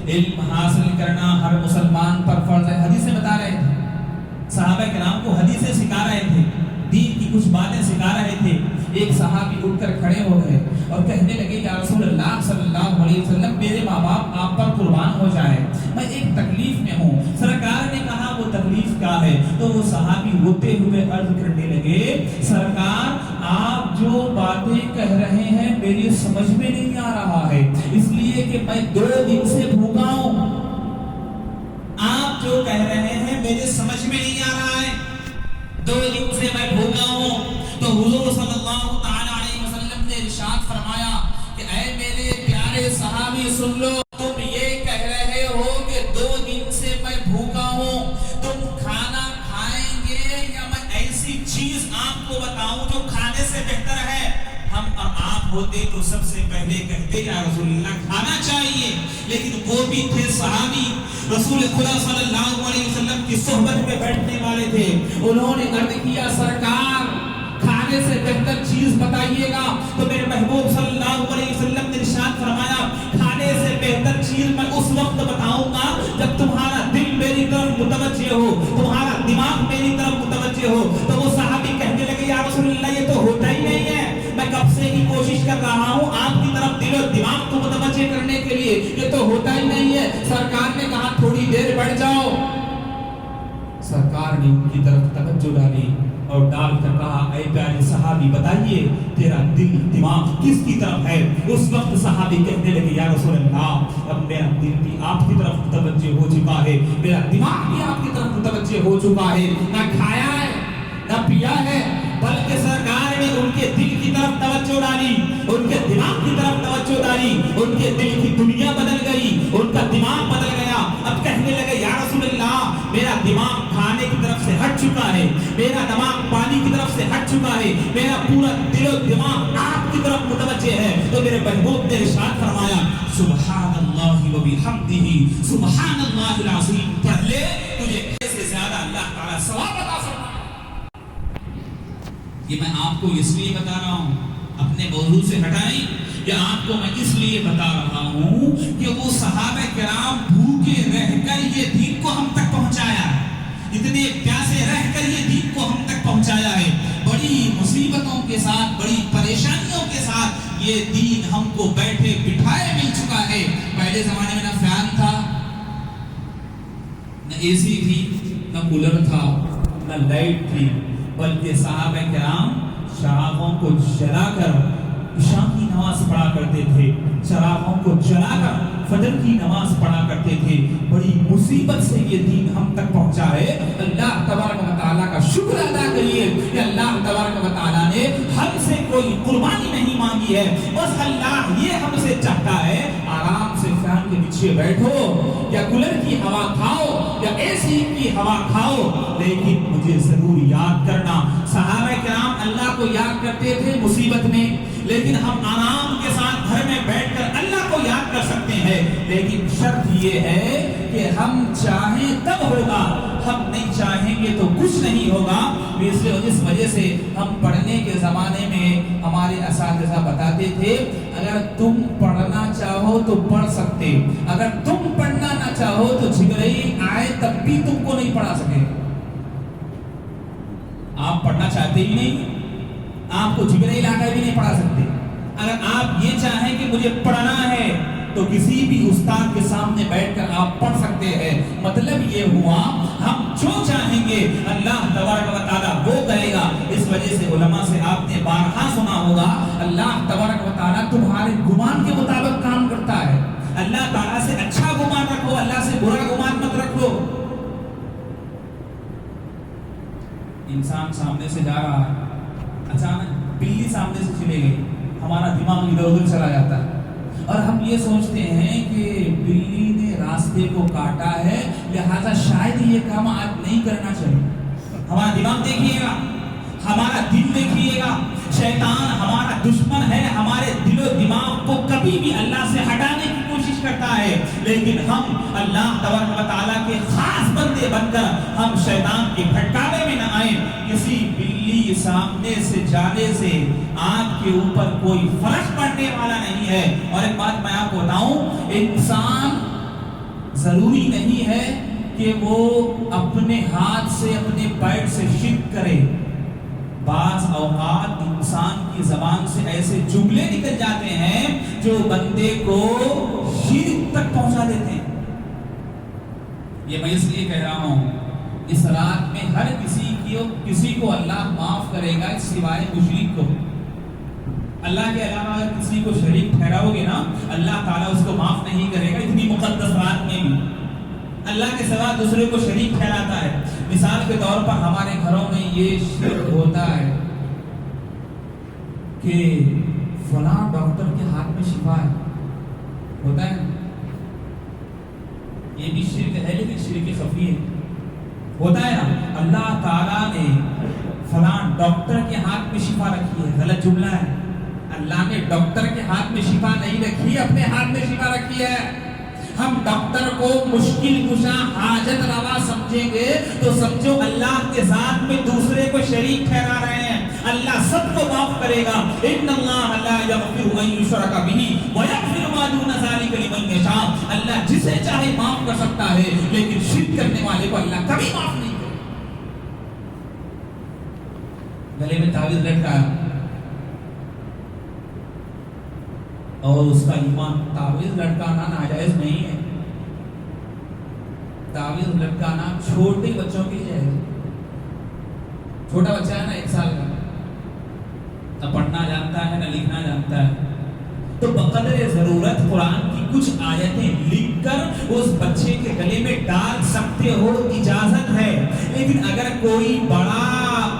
علم حاصل کرنا ہر مسلمان پر فرض ہے. حدیثیں بتا رہے تھے, صحابہ کرام کو حدیثیں سکھا رہے تھے, دین کی کچھ باتیں سکھا رہے تھے. ایک صحابی اٹھ کر کھڑے ہو گئے اور کہنے لگے یا رسول اللہ صلی اللہ علیہ وسلم, میرے ماں باپ آپ پر قربان ہو جائے, میں ایک تکلیف میں ہوں. سرکار نے کہا وہ تکلیف کیا ہے؟ تو وہ صحابی روتے ہوئے عرض کرنے لگے سرکار آپ جو باتیں کہہ رہے ہیں میری سمجھ میں نہیں آ رہا ہے, اس لیے کہ میں 2 دن سے بھوکا ہوں. آپ جو کہہ رہے ہیں میرے سمجھ میں نہیں آ رہا ہے, 2 دن سے میں بھوکا ہوں. تو حضور صلی اللہ تعالی علیہ وسلم نے ارشاد فرمایا کہ اے میرے پیارے صحابی سن لو, تم یہ کہہ رہے ہو کہ 2 دن سے میں بھوکا ہوں, تم کھانا کھائیں گے یا میں ایسی چیز آپ کو بتاؤں جو کھانے سے بہتر ہے؟ ہم اور آپ ہوتے تو سب سے پہلے کہتے یا رسول اللہ کھانا چاہیے. لیکن وہ بھی تھے صحابی, رسول خدا صلی اللہ علیہ وسلم کی صحبت میں بیٹھنے والے تھے. انہوں نے عرض کیا سرکار کھانے سے بہتر چیز بتائیے گا. تو میرے محبوب صلی اللہ علیہ وسلم نے ارشاد فرمایا کھانے سے بہتر چیز میں اس وقت بتاؤں گا جب تمہارا دل میری طرف متوجہ ہو, تمہارا دماغ میری طرف متوجہ ہو. تو وہ صحابی کہنے لگے یا رسول اللہ یہ تو ہوتا ہی نہیں ہے, میں کب سے ہی کوشش کر رہا ہوں آپ کی طرف دل و دماغ کو متوجہ کرنے کے لیے, یہ تو ہوتا ہی نہیں ہے. سرکار نے کہا تھوڑی دیر بیٹھ جاؤ. سرکار نے ان کی طرف توجہ ڈالی اور ڈال کر کہا اے پیارے صحابی بتائیے تیرا دل دماغ کس کی طرف ہے؟ اس وقت صحابی کہنے لگے یا رسول اللہ اب میرا دل بھی آپ کی طرف متوجہ ہو چکا ہے, میرا دماغ بھی آپ کی طرف متوجہ ہو چکا ہے, نہ کھایا ہے نہ پیا ہے, بلکہ سرکار نے ان کے دل کی طرف توجہ ڈالی, ان کے دماغ کی طرف توجہ ڈالی. ان کے دل کی دنیا بدل گئی, ان کا دماغ بدل گیا. اب کہنے لگے یا رسول اللہ میرا دماغ کھانے کی طرف سے ہٹ چکا ہے, میرا دماغ پانی کی طرف سے ہٹ چکا ہے, میرا پورا دل و دماغ آپ کی طرف متوجہ ہے. تو میرے محبوب نے ارشاد فرمایا سبحان اللہ و بحمدہ سبحان اللہ العظیم, پڑھ لے تجھے اس سے زیادہ اللہ تعالی ثواب عطا فرمائے. یہ میں آپ کو اس لیے بتا رہا ہوں, اپنے موضوع سے ہٹائیں, کہ آپ کو میں اس لیے بتا رہا ہوں کہ وہ صحابہ کرام بھوکے رہ کر یہ دین کو ہم تک پہنچایا ہے, اتنے پیاسے رہ کر یہ دین کو ہم تک پہنچایا ہے. بڑی مصیبتوں کے ساتھ, بڑی پریشانیوں کے ساتھ یہ دین ہم کو بیٹھے بٹھائے مل چکا ہے. پہلے زمانے میں نہ فین تھا, اے سی تھی، نہ کولر تھا، نہ لائٹ تھی، بلکہ صحابہ کرام چراغوں کو جلا کر عشاء کی نماز پڑھا کرتے تھے، چراغوں کو جلا کر فجر کی نماز پڑھا کرتے تھے۔ بڑی مصیبت سے یہ دین ہم تک پہنچا ہے۔ اللہ تبارک و تعالیٰ کا شکر ادا کریے کہ اللہ تبارک و تعالیٰ نے ہم سے کوئی قربانی نہیں مانگی ہے، بس اللہ یہ ہم سے چاہتا ہے آرام سے فین کے پیچھے بیٹھو یا کولر کی ہوا کھاؤ یا اے سی کی ہوا کھاؤ، لیکن مجھے ضرور یاد کرنا۔ صحابہ کرام اللہ کو یاد کرتے تھے مصیبت میں، لیکن ہم آرام کے ساتھ گھر میں بیٹھ کر اللہ کو یاد کر سکتے ہیں، لیکن شرط یہ ہے کہ ہم چاہیں تب ہوگا، ہم نہیں چاہیں گے تو کچھ نہیں ہوگا۔ اس وجہ سے ہم پڑھنے کے زمانے میں ہمارے اساتذہ بتاتے تھے اگر تم پڑھنا چاہو تو پڑھ سکتے، اگر تم پڑھنا نہ چاہو تو جبرائیل آئے تب بھی تم کو نہیں پڑھا سکے۔ آپ پڑھنا چاہتے ہی نہیں، آپ کو جبرائیل آ کر بھی نہیں پڑھا سکتے۔ اگر آپ یہ چاہیں کہ مجھے پڑھنا ہے تو کسی بھی استاد کے سامنے بیٹھ کر آپ پڑھ سکتے ہیں۔ مطلب یہ ہوا ہم جو چاہیں گے اللہ تبارک و تعالیٰ وہ کرے گا۔ اس وجہ سے علماء سے آپ نے بارہا سنا ہوگا اللہ تبارک و تعالیٰ تمہارے گمان کے مطابق کام کرتا ہے۔ اللہ تعالیٰ سے اچھا گمان رکھو، اللہ سے برا گمان مت رکھو۔ انسان سامنے سے جا رہا ہے، اچانک بلی سامنے سے چلے گئی، ہمارا دماغ ادھر ادھر چلا جاتا ہے اور ہم یہ سوچتے ہیں کہ بلی نے راستے کو کاٹا ہے لہذا شاید یہ کام آج نہیں کرنا چاہیے۔ ہمارا دماغ دیکھیے گا، ہمارا دل دیکھیے گا، شیطان ہمارا دشمن ہے، ہمارے دل و دماغ کو کبھی بھی اللہ سے ہٹانے کی کوشش کرتا ہے، لیکن ہم اللہ تبارک و تعالیٰ کے خاص بندے بن کر ہم شیطان کے بھٹکاوے میں نہ آئیں۔ کسی بلی سامنے سے جانے سے آپ کے اوپر کوئی فرق پڑنے والا نہیں ہے۔ اور ایک بات میں آپ کو بتاؤں، انسان ضروری نہیں ہے کہ وہ اپنے ہاتھ سے اپنے پیر سے شرک کرے۔ بعض اوقات انسان کی زبان سے ایسے جملے نکل جاتے ہیں جو بندے کو شرک تک پہنچا دیتے ہیں۔ یہ میں اس لیے کہہ رہا ہوں اس رات میں ہر کسی کو اللہ معاف کرے گا سوائے مشرک کو۔ اللہ کے علاوہ اگر کسی کو شریک ٹھہراؤ گے نا اللہ تعالیٰ اس کو معاف نہیں کرے گا، اتنی مقدس رات میں بھی اللہ کے سوا دوسرے کو شریک ٹھہراتا ہے۔ مثال کے طور پر ہمارے گھروں میں یہ شرک ہوتا ہے کہ فلاں ڈاکٹر کے ہاتھ میں شفا ہے، ہوتا ہے، یہ بھی شرک ہے لیکن شرک خفی ہے، ہوتا ہے نا۔ اللہ تعالیٰ نے فلاں ڈاکٹر کے ہاتھ میں شفا رکھی ہے، غلط جملہ ہے۔ اللہ نے ڈاکٹر کے ہاتھ میں شفا نہیں رکھی، اپنے ہاتھ میں شفا رکھی ہے۔ ہم ڈاکٹر کو مشکل کشا حاجت روا سمجھیں گے تو سمجھو اللہ کے ذات میں دوسرے کو شریک ٹھہرا رہے ہیں۔ اللہ سب کو معاف کرے گا، ان اللہ لا یغفر ان یشرک بہ ویغفر ما دون ذلک لمن یشاء۔ اللہ جسے چاہے معاف کر سکتا ہے لیکن شرک کرنے والے کو اللہ کبھی معاف نہیں کرے۔ گلے میں تعویذ لٹکایا اور اس کا ایمان، تعویذ لٹکانا ناجائز نہیں ہے، تعویذ لٹکانا چھوٹے بچوں کے لیے ہے۔ چھوٹا بچہ ہے نا 1 سال کا، نہ پڑھنا جانتا ہے نہ لکھنا جانتا ہے، تو بقدر ضرورت قرآن کی کچھ آیتیں لکھ کر اس بچے کے گلے میں ڈال سکتے ہو، اجازت ہے۔ لیکن اگر کوئی بڑا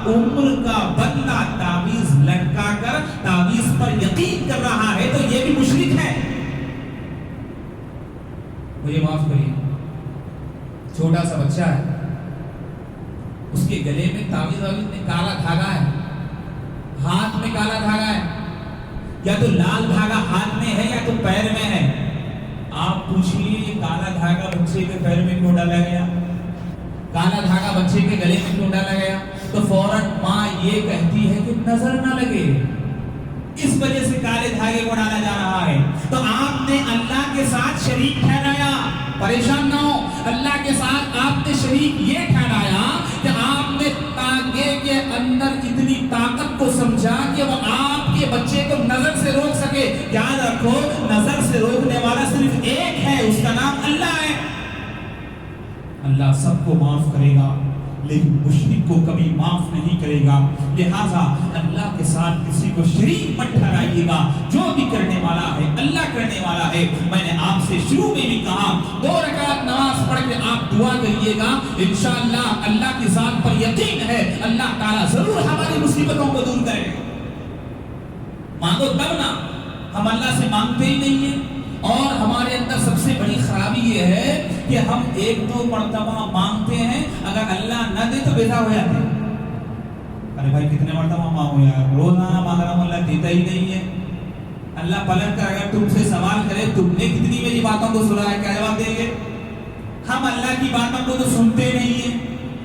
عمر کا بندہ تعویذ لٹکا کر تعویذ پر یقین کر رہا ہے تو یہ بھی مشرک ہے۔ مجھے معاف کریے، چھوٹا سا بچہ ہے، اس کے گلے میں تعویذ میں کالا دھاگا ہے، ہاتھ میں کالا دھاگا ہے، یا تو لال دھاگا ہاتھ میں ہے یا تو پیر میں ہے۔ آپ پوچھئے کالا دھاگا بچے کے پیر میں کیوں ڈالا گیا، کالا دھاگا بچے کے گلے میں کیوں ڈالا گیا، تو فوراً ماں یہ کہتی ہے کہ نظر نہ لگے، اس وجہ سے کالے دھاگے کو ڈالا جا رہا ہے۔ تو آپ نے اللہ کے ساتھ شریک ٹھہرایا، پریشان نہ ہو، اللہ کے ساتھ آپ نے شریک یہ ٹھہرایا کہ آپ نے تانگے کے اندر اتنی طاقت کو سمجھا کہ وہ آپ کے بچے کو نظر سے روک سکے۔ یاد رکھو نظر سے روکنے والا صرف ایک ہے، اس کا نام اللہ ہے۔ اللہ سب کو معاف کرے گا لیکن مشرک کو کبھی معاف نہیں کرے گا. لہذا اللہ کے ساتھ کسی کو شریک مت ٹھہرائیے گا. جو بھی کرنے والا ہے اللہ کرنے والا ہے. میں نے آپ سے شروع میں بھی کہا 2 رکعت نماز پڑھ کے آپ دعا کریے گا, انشاءاللہ اللہ کی ذات پر یقین ہے اللہ تعالیٰ ضرور ہماری مصیبتوں کو دور کرے گا. مانگو تب نا, ہم اللہ سے مانگتے ہی نہیں ہیں. اور ہمارے اندر سب سے بڑی خرابی یہ ہے کہ ہم 1-2 مرتبہ مانگتے ہیں, اگر اللہ نہ دے تو بیزار ہو جاتے ہیں. ارے بھائی کتنے مرتبہ مانگو یار, روزانہ مانگ رہا ہوں اللہ دیتا ہی نہیں ہے. اللہ پلٹ کر اگر تم سے سوال کرے تم نے کتنی میری باتوں کو سنا ہے, کیا جواب دیں گے؟ ہم اللہ کی باتوں کو تو سنتے نہیں ہیں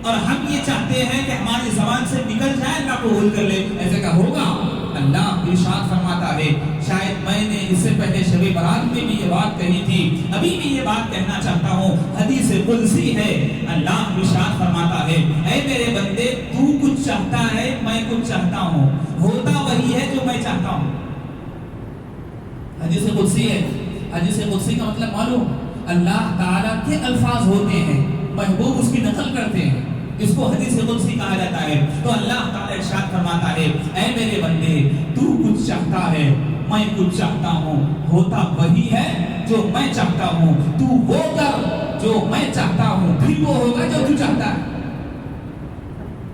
اور ہم یہ چاہتے ہیں کہ ہماری زبان سے نکل جائے, اللہ قبول کر لے. ایسے کا ہوگا؟ اللہ ارشاد فرماتا ہے, شاید میں نے اس سے پہلے شب برات میں بھی یہ بات کہی تھی, ابھی بھی یہ بات کہنا چاہتا ہوں, حدیث قدسی ہے. اللہ ارشاد فرماتا ہے, اے میرے بندے تو کچھ چاہتا ہے میں کچھ چاہتا ہوں, ہوتا وہی ہے جو میں چاہتا ہوں. حدیث قدسی ہے. حدیث قدسی کا مطلب معلوم, اللہ تعالیٰ کے الفاظ ہوتے ہیں, محبوب اس کی نقل کرتے ہیں, اس کو حدیث قدسی کہا جاتا ہے. تو اللہ تعالیٰ ارشاد فرماتا ہے, اے میرے بندے تو کچھ چاہتا ہے میں کچھ چاہتا ہوں, ہوتا وہی ہے جو میں چاہتا ہوں, تو وہ کر جو میں چاہتا ہوں, پھر وہ ہوگا جو تو چاہتا ہے.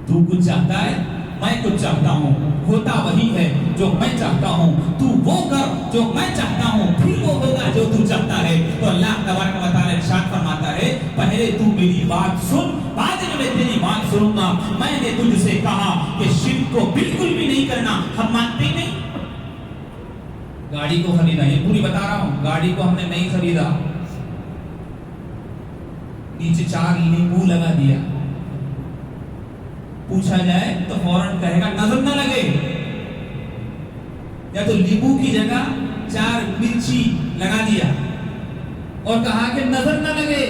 تو کچھ چاہتا ہے میں کچھ چاہتا ہوں, ہوتا وہی ہے جو میں چاہتا ہوں, تو وہ کر جو میں چاہتا ہوں, پھر وہ ہوگا جو تو چاہتا ہے. تو اللہ تبارک و تعالیٰ ارشاد فرماتا ہے, پہلے تو میری بات سن, بعد میں تیری بات سنوں گا. میں نے تجھ سے کہا کہ شرک کو بالکل بھی نہیں کرنا, ہم مانتے نہیں. گاڑی کو خریدا, یہ پوری بتا رہا ہوں, گاڑی کو ہم نے نہیں خریدا, نیچے 4 لیمو لگا دیا. پوچھا جائے تو فوراً کہے گا نظر نہ لگے, یا تو لیمو کی جگہ 4 مرچی لگا دیا اور کہا کہ نظر نہ لگے.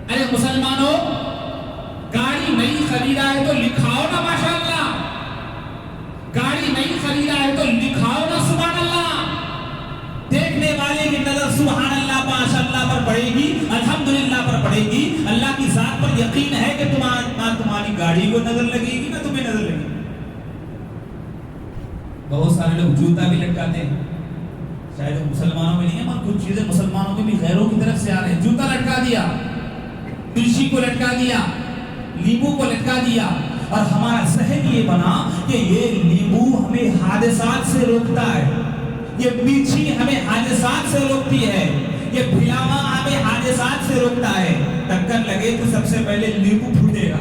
ارے مسلمانوں, گاڑی نہیں خریدا ہے تو لکھاؤ نا ماشاءاللہ, گاڑی نہیں خریدا ہے تو لکھاؤ نا سبحان اللہ. دیکھنے والے کی نظر سبحان اللہ ماشاءاللہ پر پڑے گی, الحمدللہ پر پڑے گی. اللہ کی ذات پر یقین ہے کہ تمہاری گاڑی کو نظر لگے گی نہ تمہیں نظر لگے گی. بہت سارے لوگ جوتا بھی لٹکاتے ہیں, شاید مسلمانوں میں نہیں ہے مگر کچھ چیزیں مسلمانوں میں بھی غیروں کی طرف سے آ رہے ہیں. جوتا لٹکا دیا, مرچی کو لٹکا دیا, لیمو کو لٹکا دیا, اور ہمارا ذہن یہ بنا کہ یہ لیمو ہمیں حادثات سے روکتا ہے, یہ مرچی ہمیں حادثات سے روکتی ہے, یہ بھلاوا ہمیں حادثات سے روکتا ہے. ٹکر لگے تو سب سے پہلے لیمو پھوٹے گا.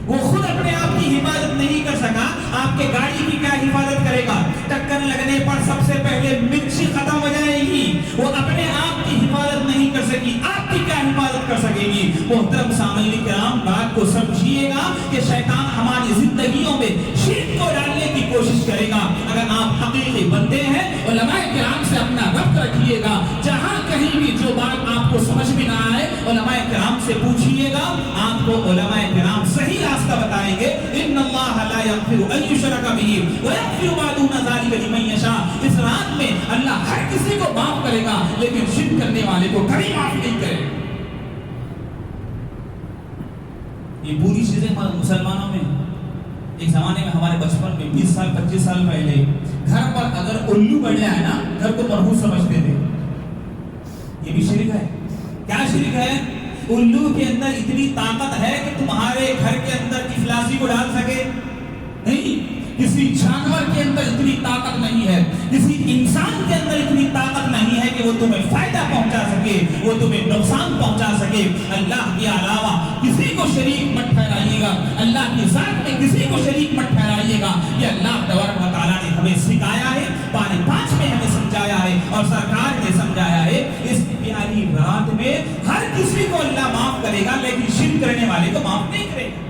وہ خود اپنے آپ کی حفاظت نہیں کر سکا, آپ کے گاڑی کی کیا حفاظت کرے گا؟ ٹکر لگنے پر سب سے پہلے مرچی ختم ہو جائے گی, وہ اپنے آپ کی حفاظت نہیں کر سکی, آپ کی کیا حفاظت کر سکے گی؟ محترم سامعین کرام, بات کو سمجھیے گا کہ شیطان ہماری زندگیوں میں شرک کو ڈالنے کی کوشش کرے گا. اگر آپ حقیقی بندے ہیں, علماء کرام سے اپنا ربط رکھیے گا. جہاں کہیں بھی جو بات آپ کو سمجھ میں نہ آئے, علماء کرام سے پوچھیے گا, آپ کو علماء کرام صحیح راستہ بتائیں گے. ان اللہ لا یغفر ان یشرک بہ ویغفر ما دون ذلک لمن یشاء. اس رات میں اللہ ہر کسی کو معاف کرے گا لیکن شرک کرنے والے کو کبھی معاف نہیں کرے گا. یہ پوری چیزیں مسلمانوں میں, ایک زمانے میں ہمارے بچپن میں 20 سال 25 سال پہلے گھر پر اگر الو بڑھ جائے نا, گھر کو مرحوم سمجھتے تھے. یہ بھی شرک ہے. کیا شرک ہے؟ الو کے اندر اتنی طاقت ہے کہ تمہارے گھر کے اندر افلاسی کو ڈال سکے نہیں. کسی جانور کے اندر اتنی طاقت نہیں ہے, کسی انسان کے اندر اتنی طاقت نہیں ہے کہ وہ تمہیں فائدہ پہنچا سکے, وہ تمہیں نقصان پہنچا سکے. اللہ کے علاوہ کسی کو شریک مت ٹھہرائیے گا, اللہ کی ذات میں کسی کو شریک مت ٹھہرائیے گا. یہ اللہ تبارک و تعالیٰ نے ہمیں سکھایا ہے, پارے 5 میں ہمیں سمجھایا ہے اور سرکار نے سمجھایا ہے. اس پیاری رات میں ہر کسی کو اللہ معاف کرے گا لیکن شرک کرنے والے کو معاف نہیں کرے گا.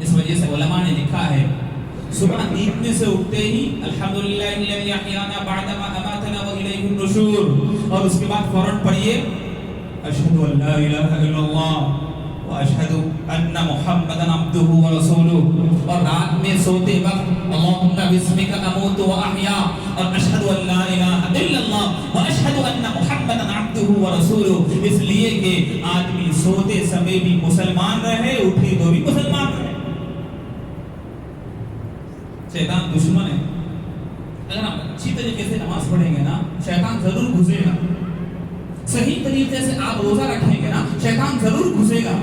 اس وجہ سے علماء نے لکھا ہے, صبح نیند سے اٹھتے ہی الحمدللہ الذی احیانا بعد ما اماتنا والیہ النشور, اور اس کے بعد فوراً پڑھیے اشہد ان لا الہ الا اللہ واشہد ان محمدا عبدہ ورسولہ. اور رات میں سوتے وقت اللہم باسمک اموت واحیا, اور اشہد ان لا الہ الا اللہ واشہد ان محمدا عبدہ عبدہ و رسولہ، اس لیے کہ آدمی سوتے سمے بھی مسلمان رہے، اٹھے تو بھی مسلمان رہے۔ شیطان دشمن ہے، اگر ہم اچھی طریقے سے نماز پڑھیں گے نا شیطان ضرور گھسے گا، صحیح طریقے سے آپ روزہ رکھیں گے نا شیطان ضرور گھسے گا،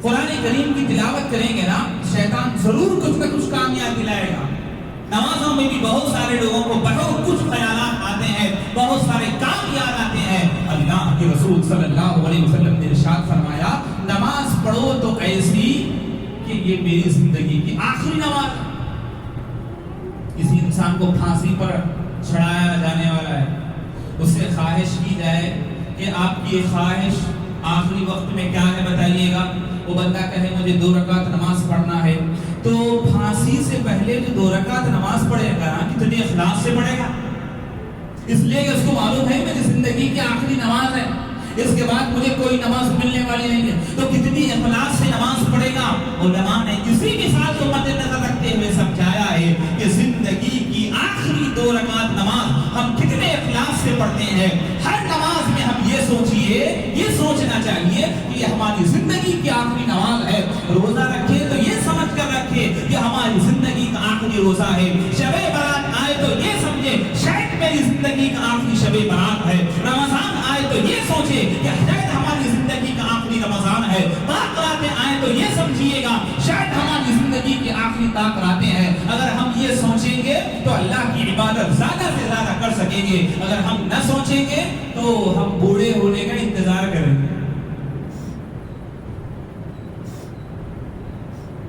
قرآن کریم کی تلاوت کریں گے نا شیطان ضرور کچھ نہ کچھ کامیاب دلائے گا۔ نمازوں میں بھی بہت سارے لوگوں کو بہت کچھ خیالات آتے ہیں، بہت سارے کام یاد آتے ہیں۔ اللہ کے رسول صلی اللہ علیہ وسلم نے ارشاد فرمایا نماز پڑھو تو ایسی کہ یہ میری زندگی کی آخری نماز ہے۔ کسی انسان کو پھانسی پر چڑھایا جانے والا ہے، اس سے خواہش کی جائے کہ آپ کی خواہش آخری وقت میں کیا ہے بتائیے گا، وہ بندہ کہے مجھے 2 رکعت نماز پڑھنا ہے، تو پھانسی سے پہلے جو 2 رکعت نماز پڑھے گا کتنی اخلاص سے پڑھے گا، اس لیے کہ اس کو معلوم ہے میری زندگی کی آخری نماز ہے، اس کے بعد مجھے کوئی نماز ملنے والی نہیں ہے، تو کتنی اخلاص سے نماز پڑھے گا۔ علماء نے اسی مثال کو مد نظر رکھتے ہوئے سمجھایا ہے کہ زندگی کی آخری 2 رکعت نماز ہم کتنے اخلاص سے پڑھتے ہیں۔ ہر نماز میں ہم یہ سوچئے، یہ سوچنا چاہیے کہ یہ ہماری زندگی کی آخری نماز ہے۔ روزہ رکھے تو یہ سمجھ کر رکھے کہ ہماری زندگی کا آخری روزہ ہے۔ شب برات آئے تو یہ سمجھے شاید میری زندگی کا آخری شب برات ہے۔ رمضان آئے تو یہ سوچے کہ شاید ہماری زندگی کا آخری رمضان ہے۔ تاکراتیں آئے تو یہ سمجھیے گا شاید ہماری زندگی کی آخری تاکراتیں ہیں۔ اگر ہم یہ سوچیں گے تو اللہ کی عبادت زیادہ سے زیادہ کر سکیں گے، اگر ہم نہ سوچیں گے تو ہم بوڑھے ہونے کا انتظار کریں گے۔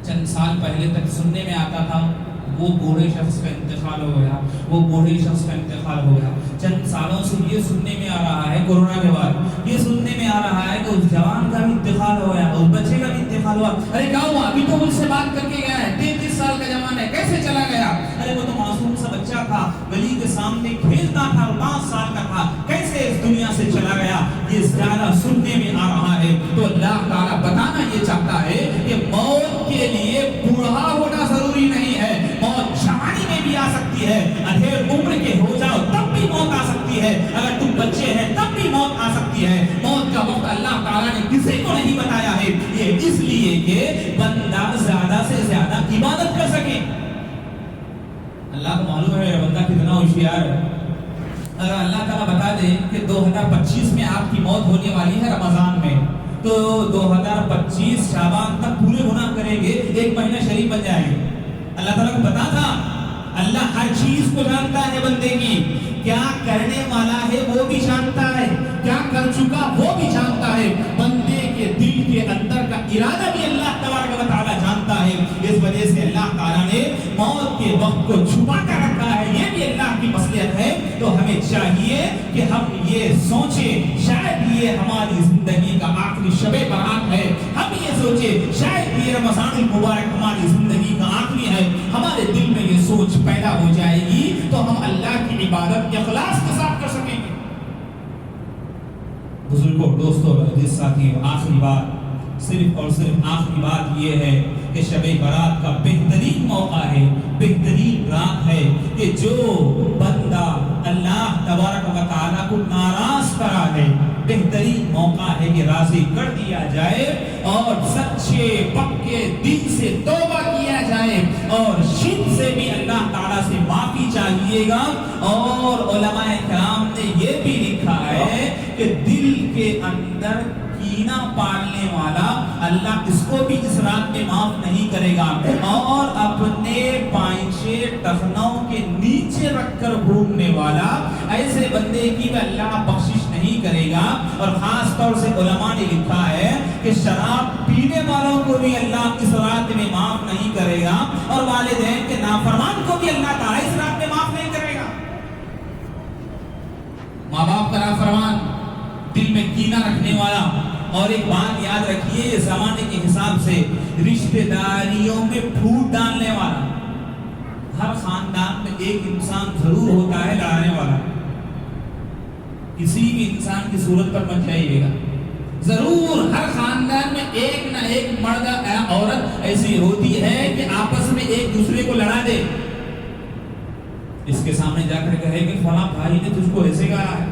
چند سال پہلے تک سننے میں آتا تھا وہ بوڑھے شخص کا انتقال ہو گیا، وہ بوڑھے شخص کا انتقال ہو گیا۔ چند سالوں سے یہ سننے میں آ رہا ہے، کورونا کے بعد یہ سننے میں آ رہا ہے کہ اس جوان کا بھی انتقال ہو گیا، اس بچے کا بھی انتقال ہوا۔ ارے کیا ہوا؟ ابھی تو مجھ سے بات کر کے گیا ہے، 33 سال کا جوان ہے، کیسے چلا گیا؟ ارے وہ تو معصوم سا بچہ تھا، گلی کے سامنے کھیلتا تھا، 5 سال کا تھا، کیسے اس دنیا سے چلا گیا؟ یہ زیادہ سننے میں آ رہا ہے۔ تو اللہ تعالیٰ بتانا یہ چاہتا ہے کہ موت کے لیے بوڑھا ہونا ضروری نہیں ہے، موت جوانی میں بھی آ سکتی ہے، ادھیڑ عمر کے ہو جاؤ تب بھی موت آ سکتی ہے، اگر تم بچے ہیں تب بھی موت آ سکتی ہے۔ موت کا وقت اللہ تعالیٰ نے کسی کو نہیں بتایا ہے، یہ اس لیے کہ بندہ زیادہ سے زیادہ عبادت کر سکے۔ اللہ کو معلوم ہے میرا بندہ کتنا ہوشیار ہے۔ اگر اللہ تعالیٰ بتا دے کہ 2025 میں آپ کی موت ہونے والی ہے رمضان میں، تو 2025 شعبان تک پورے گناہ کریں گے، 1 مہینہ شریف بن جائیں گے۔ اللہ تعالیٰ کو پتا تھا، اللہ ہر چیز کو جانتا ہے بندے کی، کیا کرنے والا ہے وہ بھی جانتا ہے، کیا کر چکا وہ بھی جانتا ہے، بندے کے دل کے اندر کا ارادہ بھی اللہ تبارک و تعالیٰ جانتا ہے۔ اس وجہ سے اللہ تعالیٰ نے موت کے وقت کو چھپا کر رکھا ہے، یہ بھی اللہ کی مصلحت ہے۔ تو ہمیں چاہیے کہ ہم یہ سوچیں شاید یہ ہماری زندگی کا آخری شب برات ہے، ہم یہ سوچیں شاید یہ رمضان المبارک ہماری زندگی کا آخری ہے، ہمارے دل میں یہ سوچ پیدا ہو جائے گی تو ہم اللہ کی عبادت اخلاص کے ساتھ کر سکیں گے۔ بزرگوں، دوستوں، عزیز ساتھیوں، آخری بات، صرف اور صرف آخری بات یہ ہے کہ شب برات کا بہترین موقع ہے، بہترین رات ہے کہ جو بندہ اللہ تبارک و تعالیٰ کو ناراض کرا ہے، بہترین موقع ہے کہ راضی کر دیا جائے اور سچے پکے دل سے توبہ کیا جائے اور شرک سے بھی اللہ تعالیٰ سے معافی چاہیے گا۔ اور علماء کرام نے یہ بھی لکھا ہے کہ دل کے اندر کینہ پالنے والا اللہ اس کو بھی اس رات میں معاف نہیں کرے گا، اور اپنے پائنچے ٹخنوں کے نیچے رکھ کر گھومنے والا ایسے بندے کی بھی اللہ بخشش نہیں کرے گا۔ اور خاص طور سے علماء نے لکھا ہے کہ شراب پینے والوں کو بھی اللہ اس رات میں معاف نہیں کرے گا، اور والدین کے نافرمان کو بھی اللہ تعالیٰ اس رات میں معاف نہیں کرے گا۔ ماں باپ کا نافرمان، دل میں کینہ رکھنے والا، اور ایک بات یاد رکھیے یہ زمانے کے حساب سے رشتہ داریوں میں پھوٹ ڈالنے والا، ہر خاندان میں ایک انسان ضرور ہوتا ہے لڑانے والا۔ کسی بھی انسان کی صورت پر مت جائیے گا، ضرور ہر خاندان میں ایک نہ ایک مرد یا عورت ایسی ہوتی ہے کہ آپس میں ایک دوسرے کو لڑا دے، اس کے سامنے جا کر کہے کہ فلاں بھائی نے تجھ کو ایسے کہا ہے،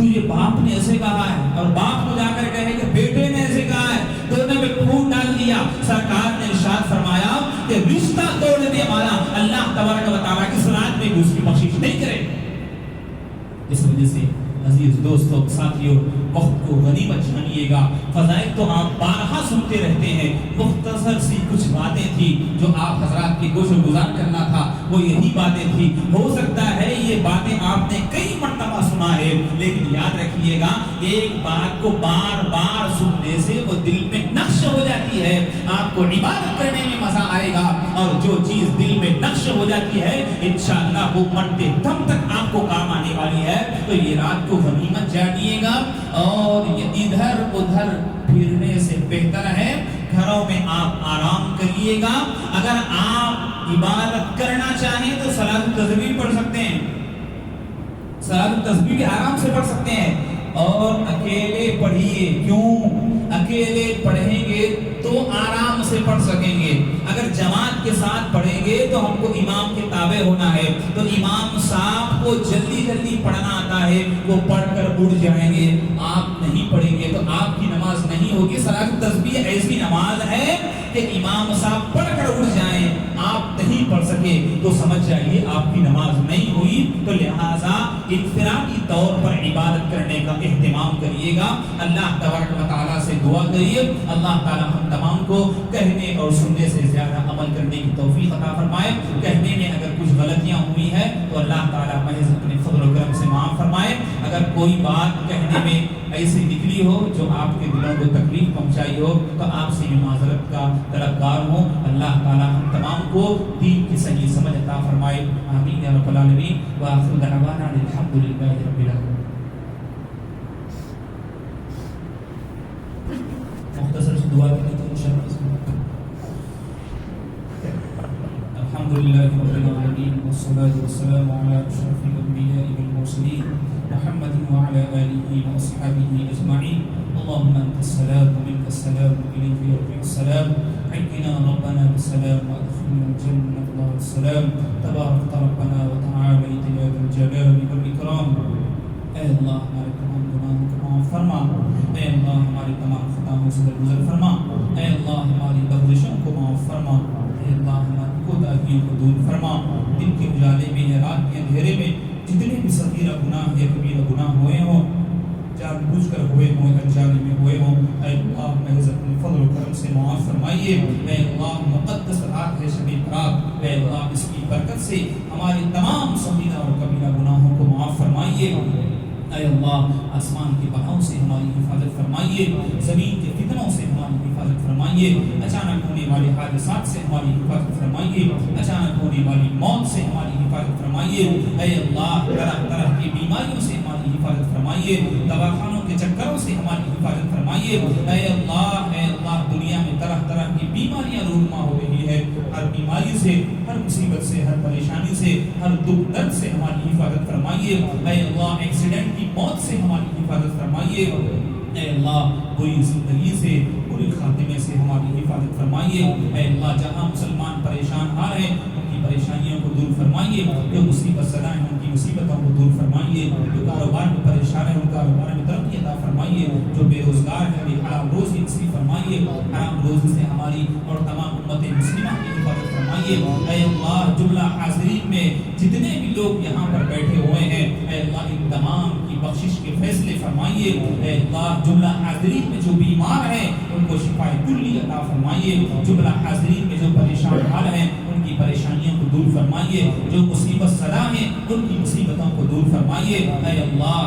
تجھے باپ نے ایسے کہا ہے، اور باپ کو جا کر کہے کہ بیٹے نے ایسے کہا ہے، دونوں میں خون ڈال دیا۔ سرکار نے ارشاد فرمایا کہ رشتہ توڑنے والا اللہ تبارک و تعالیٰ کی صراط میں بھی اس کی بخشش نہیں کرے۔ اس وجہ سے عزیز دوستوں ساتھیوں، وقت کو غنیمت جانیے گا۔ فضائل تو آپ بارہا سنتے رہتے ہیں، مختصر سی کچھ باتیں تھی جو آپ حضرات کی گوش گزار کرنا تھا، وہ یہی باتیں تھی۔ ہو سکتا ہے یہ باتیں آپ نے کئی مرتبہ سنا ہے، لیکن یاد رکھیے گا ایک بات کو بار بار سننے سے وہ دل میں نقش ہو جاتی ہے، آپ کو عبادت کرنے میں مزہ آئے گا، اور جو چیز دل میں نقش ہو جاتی ہے انشاءاللہ وہ مرتے دم تک آپ کو کام آنے والی ہے۔ تو یہ رات کو غنیمت جانیے گا، اور یہ ادھر ادھر پھرنے سے بہتر ہے گھروں میں آپ آرام کریے گا۔ اگر آپ عبادت کرنا چاہیں تو صلاۃ التسبیح پڑھ سکتے ہیں، صلاۃ التسبیح بھی آرام سے پڑھ سکتے ہیں، اور اکیلے پڑھیے۔ کیوں؟ اکیلے پڑھیں گے تو آرام سے پڑھ سکیں گے، اگر جماعت کے ساتھ پڑھیں گے تو ہم کو امام کے تابع ہونا ہے، تو امام صاحب کو جلدی جلدی پڑھنا آتا ہے، وہ پڑھ کر اڑ جائیں گے، آپ نہیں پڑھیں گے تو آپ کی نماز نہیں ہوگی۔ صلاۃ التسبیح ایسی نماز ہے کہ امام صاحب پڑھ کر اڑ جائیں، آپ نہیں پڑھ سکے تو سمجھ جائیے آپ کی نماز نہیں ہوئی۔ تو لہٰذا انفرادی طور پر عبادت کرنے کا اہتمام کریے گا۔ اللہ تبارک و تعالیٰ سے دعا کریے اللہ تعالیٰ ہم تمام کو کہنے اور سننے سے زیادہ عمل کرنے کی توفیق عطا فرمائے۔ کہنے میں اگر کچھ غلطیاں ہوئی ہیں تو اللہ تعالیٰ محض اپنے فضل و کرم سے معاف فرمائے۔ اگر کوئی بات کہنے میں ایسی نکلی ہو جو آپ کے دلوں کو تکلیف پہنچائی ہو تو آپ سے بھی معذرت کا طلبگار ہوں۔ اللہ تعالیٰ ہم تمام کو دین کی صحیح سمجھ عطا فرمائے، آمین یا رب العالمین۔ وآخر دعوانا الحمدللہ رب العالمین۔ مختصر سی دعا کی تو انشاءاللہ الحمدللہ رب العالمین، والصلاة والسلام علی اشرف الانبیاء والمرسلین محمد وعلى آلہ واصحابہ اجمعین۔ اللهم انت السلام ومنك السلام واليك يرجع السلام، حينا ربنا بالسلام وادخلنا الجنة دار السلام، تبارك ربنا وتعاليت يا ذا الجلال والاکرام۔ اے اللہ ہمارے تمام گناہوں کو معاف فرما، اے اللہ ہماری تمام خطاؤں سے درگزر فرما، اے اللہ ہماری لغزشوں کو معاف فرما، اے اللہ ہماری کوتاہیوں کو دور فرما۔ دن کے اجالے میں یا رات کے اندھیرے میں جتنے بھی صغیرہ گناہ یا کبیرہ گناہ ہوئے ہوں، جان بوجھ کر ہوئے ہوں، انجانے میں ہوئے ہوں، اے اللہ محض اپنے فضل و کرم سے معاف فرمائیے۔ اے اللہ مقدس رات ہے شب برات، اے اللہ اس کی برکت سے ہمارے تمام صغیرہ اور کبیرہ گناہوں کو معاف فرمائیے۔ اے اللہ آسمان کے بہاؤں سے ہماری حفاظت فرمائیے، زمین کے فتنوں سے ہماری حفاظت فرمائیے، اچانک ہونے والے حادثات سے ہماری حفاظت فرمائیے، اچانک ہونے والی موت سے ہماری حفاظت فرمائیے۔ اے اللہ طرح طرح کی بیماریوں سے ہماری حفاظت فرمائیے، دواخانوں کے چکروں سے ہماری حفاظت فرمائیے۔ اے اللہ دنیا میں طرح طرح کی بیماریاں رونما ہو رہی ہے، ہر بیماری سے، ہر مصیبت سے، ہر پریشانی سے، ہر دکھ درد سے ہماری حفاظت فرمائیے۔ اے اللہ ایکسیڈنٹ کی موت سے ہماری حفاظت فرمائیے۔ اے اللہ بری زندگی سے، بری خاتمے سے ہماری حفاظت فرمائیے۔ اے اللہ جہاں مسلمان پریشان آ رہے ہیں ان کی پریشانیوں کو دور فرمائیے، جو مصیبت زدہ ہیں ان کی مصیبتوں کو دور فرمائیے، جو کاروبار میں پریشان ہیں ان کاروبار میں ترقی عطا فرمائیے، جو بے روزگار ہیں انہیں حرام روزی نصیب فرمائیے، حرام روزی سے ہماری اور تمام امت مسلمہ کی حفاظت فرمائیے۔ اے اللہ جملہ حاضرین میں جتنے بھی لوگ یہاں پر بیٹھے ہوئے ہیں اے اللہ ان تمام کی بخشش کے فیصلے فرمائیے۔ اے اللہ جملہ حاضرین میں جو بیمار ہیں ان کو شفائے کلی عطا فرمائیے، جملہ حاضرین میں جو پریشان حال ہیں ان کی پریشانیوں کو دور فرمائیے، جو مصیبت زدہ ہیں ان کی مصیبتوں کو دور فرمائیے۔ اے اللہ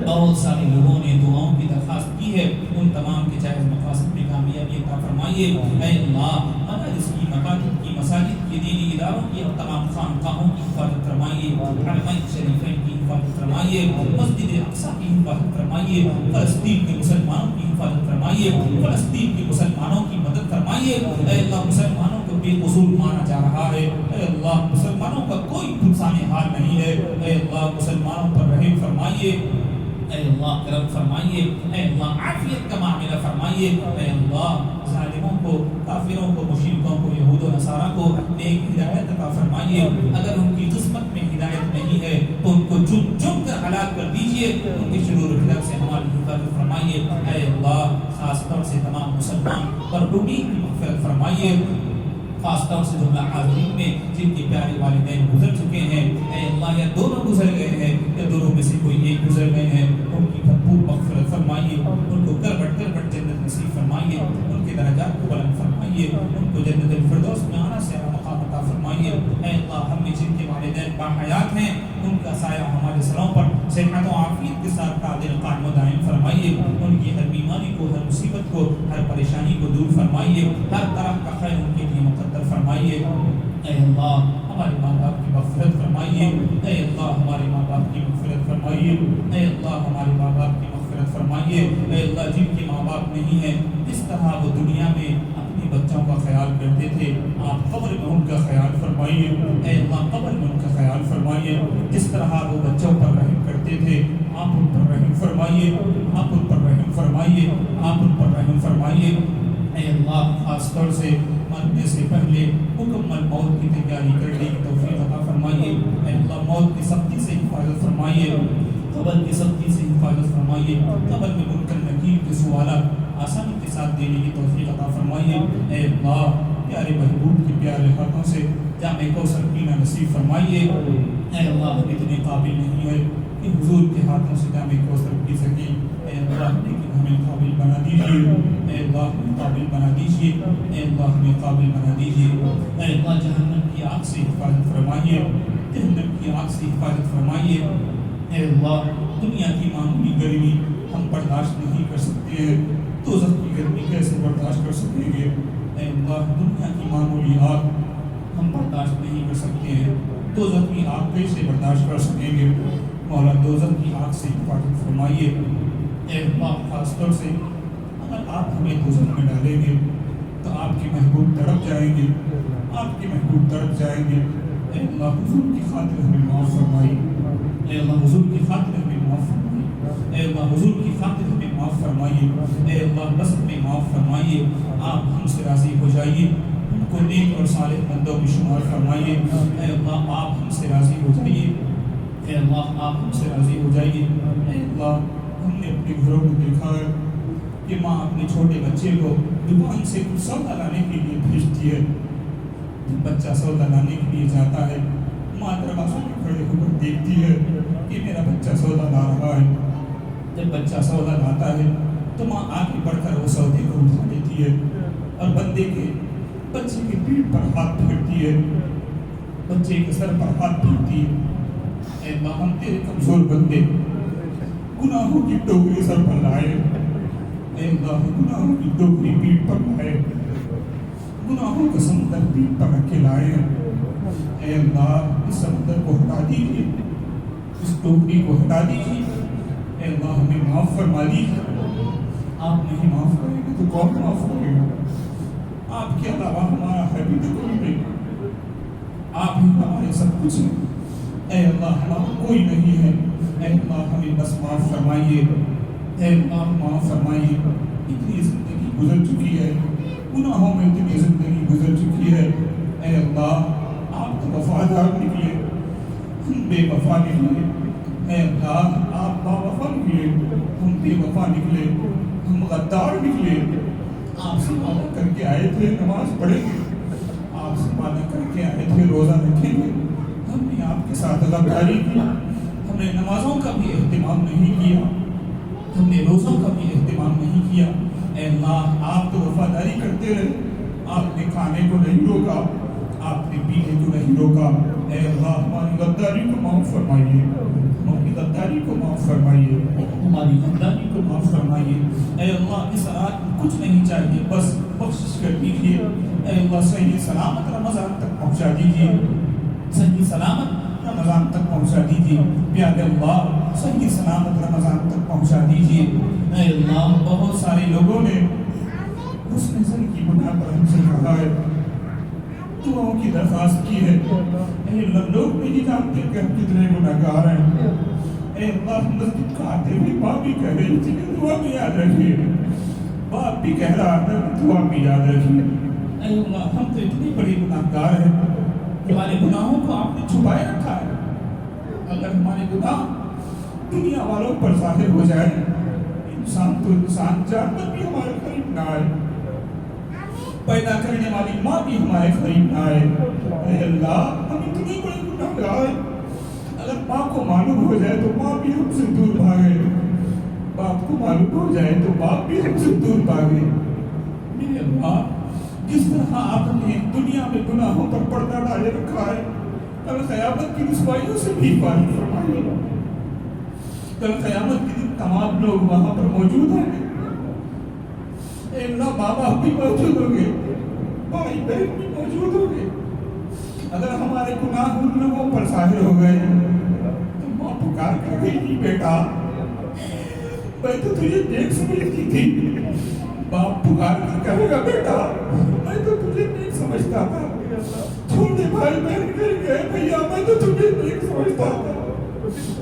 بہت سارے لوگوں نے دعاؤں کی درخواست کی ہے، ان تمام کے جائز مقاصد میں کامیابی عطا فرمائیے۔ اے اللہ مدارس کی، مکاتب کی، مساجد کی، دینی اداروں کی اور تمام خانقاہوں کی حفاظت فرمائیے، حرمین شریفین کی حفاظت فرمائیے، مسجد اقصی کی حفاظت فرمائیے، فلسطین کے مسلمانوں کی حفاظت فرمائیے، فلسطین کے مسلمانوں کی مدد فرمائیے۔ اے اللہ مسلمانوں کو بے قصور مانا جا رہا ہے، اے اللہ مسلمانوں کا کوئی پرسان حال نہیں ہے، اے اللہ مسلمانوں پر رحم فرمائیے، اے اللہ کرم فرمائیے، اے اللہ عافیت کا معاملہ فرمائیے۔ اے اللہ ظالموں کو، کافروں کو، مشرکوں کو، یہود و نصارہ کو نیک ہدایت عطا فرمائیے، اگر ان کی قسمت میں ہدایت نہیں ہے تو ان کو چن چن کر ہلاک کر دیجیے، ان کے شرور و فطر سے ہماری حفاظت فرمائیے۔ اے اللہ خاص طور سے تمام مسلمان مردودین کی مغفرت فرمائیے، خاص طور سے جملہ حاضرین میں جن کے پیارے والدین گزر چکے ہیں، اے اللہ یا دونوں گزر گئے ہیں یا دونوں میں سے کوئی ایک گزر گئے ہیں، ان کی بھرپور مغفرت فرمائیے، ان کو کربٹ کربٹ جنت نصیب فرمائیے، ان کے درجات کو بلند فرمائیے، ان کو جنت الفردوس میں آنا سے مقام عطا فرمائیے۔ اے اللہ ہم میں جن کے والدین باحیات ہیں ان کا سایہ ہمارے سروں پر صحت و عافیت کے ساتھ قادر قائم و دائم فرمائیے، ان کی ہر بیماری کو، ہر مصیبت کو، ہر پریشانی کو دور فرمائیے، ہر طرح کا خیر ان کے لیے مقدر فرمائیے۔ اے اللہ ہمارے ماں باپ کی مغفرت فرمائیے، اے اللہ ہمارے ماں باپ کی مغفرت فرمائیے، اے اللہ ہمارے ماں باپ کی مغفرت فرمائیے۔ اے اللہ جن کے ماں باپ نہیں ہیں، جس طرح وہ دنیا میں اپنے بچوں کا خیال کرتے تھے، آپ قبر میں ان کا خیال فرمائیے، اے اللہ قبر میں ان کا خیال فرمائیے، جس طرح وہ بچوں پر رحم کرتے تھے آپ ان پر رحم فرمائیے، آپ ان پر رحم فرمائیے، آپ ان پر رحم فرمائیے۔ اے اللہ خاص طور سے مرنے سے پہلے مکمل موت کی تیاری کرنے کی توفیق عطا فرمائیے۔ اے اللہ موت کی سختی سے حفاظت فرمائیے، قبر کی سختی سے حفاظت فرمائیے، قبر میں منکر نکیر کے سوالات آسانی کے ساتھ دینے کی توفیق عطا فرمائیے۔ اے اللہ پیارے محبوب کے پیارے ہاتھوں سے جامع کوثر پینا نصیب فرمائیے۔ اے اللہ ہم اتنے قابل نہیں ہے کہ حضور کے ہاتھوں سے جامع کوثر پی سکیں، اے اللہ لیکن ہمیں قابل بنا دیجیے، اے اللہ ہمیں قابل بنا دیجیے، اے اللہ ہمیں قابل بنا دیجیے۔ اے اللہ جہنم کی آگ سے حفاظت فرمائیے، جہنم کی آگ سے حفاظت فرمائیے۔ اے اللہ دنیا کی معمولی گرمی ہم برداشت نہیں کر سکتے ہیں، دوزخ کی گرمی کیسے برداشت کر سکیں گے؟ اے اللہ دنیا کی معمولی آگ ہم برداشت نہیں کر سکتے ہیں، دوزخ کی آگ کیسے برداشت کر سکیں گے؟ مولا دوزخ کی آگ سے حفاظت فرمائیے۔ اے اللہ خاص طور سے اگر آپ ہمیں دوزخ میں ڈالیں گے تو آپ کے محبوب تڑپ جائیں گے، آپ کے محبوب تڑپ جائیں گے۔ اے اللہ حضور کی خاطر ہمیں معاف فرمائیے، اے اللہ حضور کی خاطر ہمیں معاف فرمائیے، اے اللہ حضور کی خاطر ہمیں معاف فرمائیے، اے اللہ بس ہمیں معاف فرمائیے۔ آپ ہم سے راضی ہو جائیے، ہم کو نیک اور صالح بندوں میں شمار فرمائیے۔ اے اللہ آپ ہم سے راضی ہو جائیے، اے اللہ آپ ہم سے راضی ہو جائیے۔ اے اللہ ہم نے اپنے گھروں میں دیکھا ہے کہ ماں اپنے چھوٹے بچے کو دکان سے کچھ سودا لانے کے لیے بھیجتی ہے، جب بچہ سودا لانے کے لیے جاتا ہے ماں دروازے میں کھڑے ہو کر دیکھتی ہے کہ میرا بچہ سودا لا رہا ہے۔ جب بچہ سودا لاتا ہے تو ماں آگے بڑھ کر وہ سودے کو اٹھا لیتی ہے اور بچے کے پیٹھ پر ہاتھ پھیرتی ہے، بچے کے سر پر ہاتھ پھیرتی ہے۔ اے اللہ ہم تیرے کمزور بندے گناہوں کی ٹوکری سر پر لائے، اے اللہ گناہوں کی ٹوکری پیٹھ پر لائے، گناہوں کا سمندر پیٹھ پر رکھ کے لائے ہیں۔ اے اللہ اس سمندر کو ہٹا دیجیے، اس ٹوکری کو ہٹا دیجیے، اے اللہ ہمیں معاف فرما دیجیے۔ آپ نہیں معاف کریں گے تو کون معاف کرے گا؟ آپ کے علاوہ ہمارا ہے بھی تو کوئی نہیں، آپ ہی ہمارے سب کچھ ہیں۔ اے اللہ ہمارا کوئی نہیں ہے، اے اللہ ہمیں بس معاف فرمائیے، اے اللہ معاف فرمائیے۔ اتنی زندگی گزر چکی ہے، گناہوں میں اتنی زندگی گزر چکی ہے، اے اللہ آپ تو وفادار نکلے، ہم بے وفا نکلے، اے اللہ آپ با وفا نکلے، ہم بے وفا نکلے، ہم غدار نکلے۔ آپ سے وعدہ کر کے آئے تھے نماز پڑھیں گے، آپ سے وعدہ کر کے آئے تھے روزہ رکھیں گے، ہم نے آپ کے ساتھ غداری کی، ہم نے نمازوں کا بھی اہتمام نہیں کیا، ہم نے روزوں کا بھی اہتمام نہیں کیا۔ اے اللہ آپ تو وفاداری کرتے رہے، آپ نے کھانے کو نہیں روکا، آپ نے پینے کو نہیں روکا۔ اے اللہ ہماری غداری کو معاف فرمائیے، ہماری غداری کو معاف فرمائیے، ہماری غداری کو معاف فرمائیے۔ اے اللہ اس رات میں کچھ نہیں چاہیے، بس بخشش کر دیجیے۔ اے اللہ صحیح سلامت رمضان تک پہنچا دیجیے، صحیح سلامت رمضان تک پہنچا دیجیے، پیارے اللہ صحیح سلامت رمضان تک پہنچا دیجیے۔ اے اللہ بہت سارے لوگوں نے حسن زن کی بنا پر ہم سے کہا ہے، دعاؤں کی درخواست کی ہے۔ اے اللہ لوگ نہیں جانتے کہ ہم کتنے گناہگار ہیں۔ اے اللہ مسجد کا آتے ہوئے باپ بھی کہہ رہی تھی کہ دعا میں یاد رکھیے، باپ بھی کہہ رہا ہے دعا میں یاد رکھیے۔ اے اللہ ہم تو اتنے بڑے گناہگار ہیں، ہمارے گناہوں کو آپ نے چھپائے رکھا ہے۔ اگر ہمارے گناہ دنیا والوں پر ظاہر ہو جائے، انسان تو انسان، جانور بھی ہمارے قریب نہ آئے، پیدا کرنے والی ماں بھی ہمارے قریب نہ آئے۔ اے اللہ ہم اتنے بڑے گنہگار، اگر ماں کو معلوم ہو جائے تو ماں بھی ہم سے دور بھاگے، باپ کو معلوم ہو جائے تو باپ بھی ہم سے دور بھاگے۔ میرے اللہ جس طرح آپ نے دنیا میں گناہوں پر پردہ ڈالے رکھا ہے، کل قیامت کی رسوائیوں سے بھی حفاظت فرمائیے۔ کل قیامت کے دن تمام لوگ وہاں پر موجود ہوں گے، اے اللہ ماں باپ بھی موجود ہوں گے، بھائی بہن بھی موجود ہوں گے۔ اگر ہمارے گناہ ان لوگوں پر ظاہر ہو گئے تو ماں پکار کر گئی تھی، بیٹا میں تو تجھے نیک سمجھتی تھی، باپ پکار کر کہے گا بیٹا میں تو تجھے نیک سمجھتا تھا، چھوٹے بھائی بہن کہیں گے بھیا میں تو تجھے نیک سمجھتا تھا،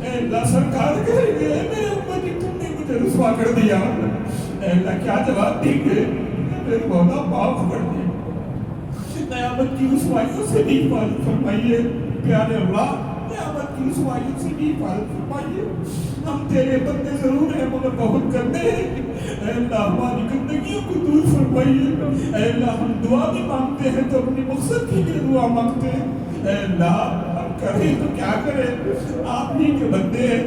اے اللہ سرکار کہیں گے میرے امتی تم نے مجھے رسوا کر دیا، اے اللہ کیا جواب دیں گے؟ میرے مولا معاف کر دے، قیامت کی رسوائیوں سے بھی حفاظت فرمائیے پیارے اللہ، قیامت کی رسوائیوں سے بھی حفاظت فرمائیے۔ ہم تیرے بندے ضرور ہیں مگر بہت گندے ہیں، اے اللہ ہماری گندگیوں کو دور فرمائیے۔ اے اللہ ہم دعا بھی مانگتے ہیں تو اپنے مقصد کے لیے دعا مانگتے ہیں، اے اللہ ہم کریں تو کیا کریں، آپ ہی کے بندے ہیں،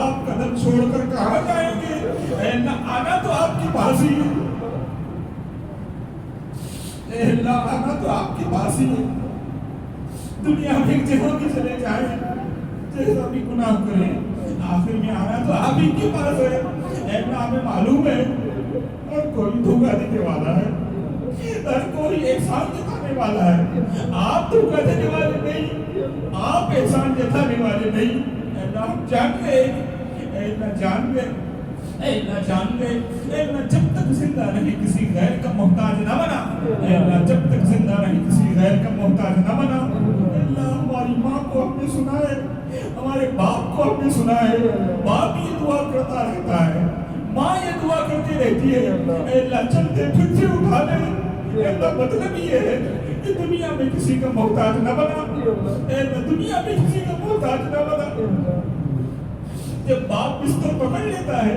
آپ قدم چھوڑ کر کہاں جائیں گے؟ اے اللہ آنا تو آپ کے پاس ہی ہے، اے اللہ آنا تو آپ کے پاس ہی ہے، دنیا میں جہاں بھی چلے جائیں جیسا بھی گناہ کریں آخر میں آنا تو آپ ہی کے پاس ہے۔ اے اللہ ہمیں معلوم ہے اور کوئی دھوکہ دینے والا ہے اور کوئی احسان جتانے والا ہے، آپ دھوکہ دینے والے نہیں، آپ احسان جتانے والے نہیں۔ اے اللہ ہم جان گئے، اے اللہ جان گئے، اے اللہ جان گئے، اے اللہ جب تک زندہ رہے کسی غیر کا محتاج نہ بنا، اے اللہ جب تک زندہ رہے کسی غیر کا محتاج نہ بنا۔ اے اللہ ہماری ماں کو ہم نے سنا ہے، ہمارے باپ کو ہم نے سنا ہے، باپ یہ دعا کرتا رہتا ہے، ماں یہ دعا کرتی رہتی ہے، اے اللہ چلتے پھرتے اٹھا لے۔ اے اللہ مطلب یہ ہے کہ دنیا میں کسی کا محتاج نہ بنا، اے اللہ دنیا میں کسی کا محتاج نہ بنا۔ جب باپ بستر پکڑ لیتا ہے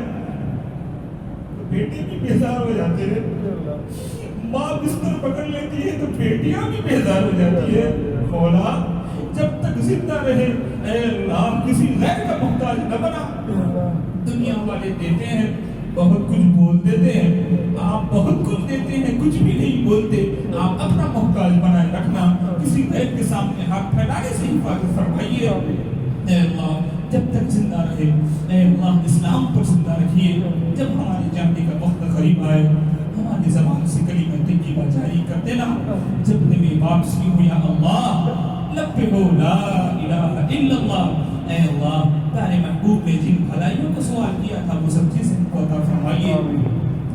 تو بیٹے بھی بیزار ہو جاتے ہیں، ماں بستر پکڑ لیتی ہے تو بیٹیاں بھی بیزار ہو جاتی ہے۔ مولا جب تک زندہ رہے اے اللہ کسی غیر کا محتاج نہ بنا۔ دنیا والے دیتے ہیں بہت کچھ بول دیتے ہیں، آپ بہت کچھ دیتے ہیں کچھ بھی نہیں بولتے، آپ اپنا محتاج بنائے رکھنا، کسی غیر کے سامنے ہاتھ پھیلانے سے حفاظت فرمائیے۔ اے اللہ جب تک زندہ رہے اے اللہ اسلام پر زندہ رکھیے، جب ہمارے جانے کا وقت قریب آئے ہماری زبان سے کلمہ طیبہ جاری کر دینا، جب نبی واپسی ہو یا اللہ لب ہو لا الہ الا اللہ۔ اے اللہ پیارے محبوب نے جن بھلائیوں کو سوال کیا تھا وہ سب چیزیں کو عطا فرمائیے،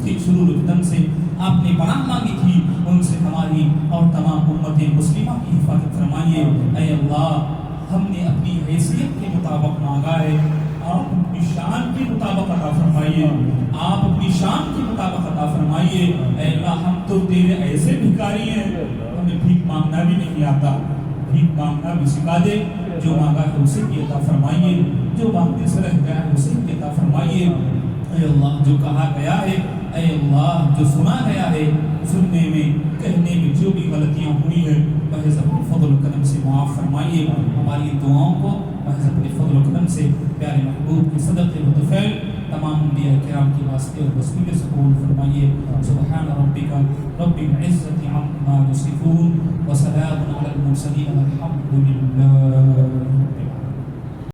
جن شرور الفتن سے آپ نے پناہ مانگی تھی ان سے ہماری اور تمام امت مسلمہ کی حفاظت فرمائیے۔ اے اللہ ہم نے اپنی حیثیت کے مطابق مانگا ہے، آپ اپنی شان کے مطابق عطا فرمائیے، آپ اپنی شان کے مطابق عطا فرمائیے۔ اے اللہ ہم تو تیرے ایسے بھکاری ہیں ہمیں بھیک مانگنا بھی نہیں آتا، بھیک مانگنا بھی سکھا دے، جو مانگا ہے اسے بھی عطا فرمائیے، جو مانگنے سے رہ گیا ہے اسے بھی عطا فرمائیے۔ اے اللہ جو کہا گیا ہے، اے اللہ جو سنا گیا ہے، سننے میں کہنے میں جو بھی غلطیاں ہوئی ہیں محض اپنے فضل و کرم سے معاف فرمائیے، ہماری دعاؤں کو محض اپنے فضل و کرم سے پیارے محبوب کے صدقے و طفیل تمام انبیاء کرام کے واسطے اور وسیلے سے قبول فرمائیے۔ سبحان ربک رب العزة عما یصفون وسلام علی المرسلین والحمد للہ۔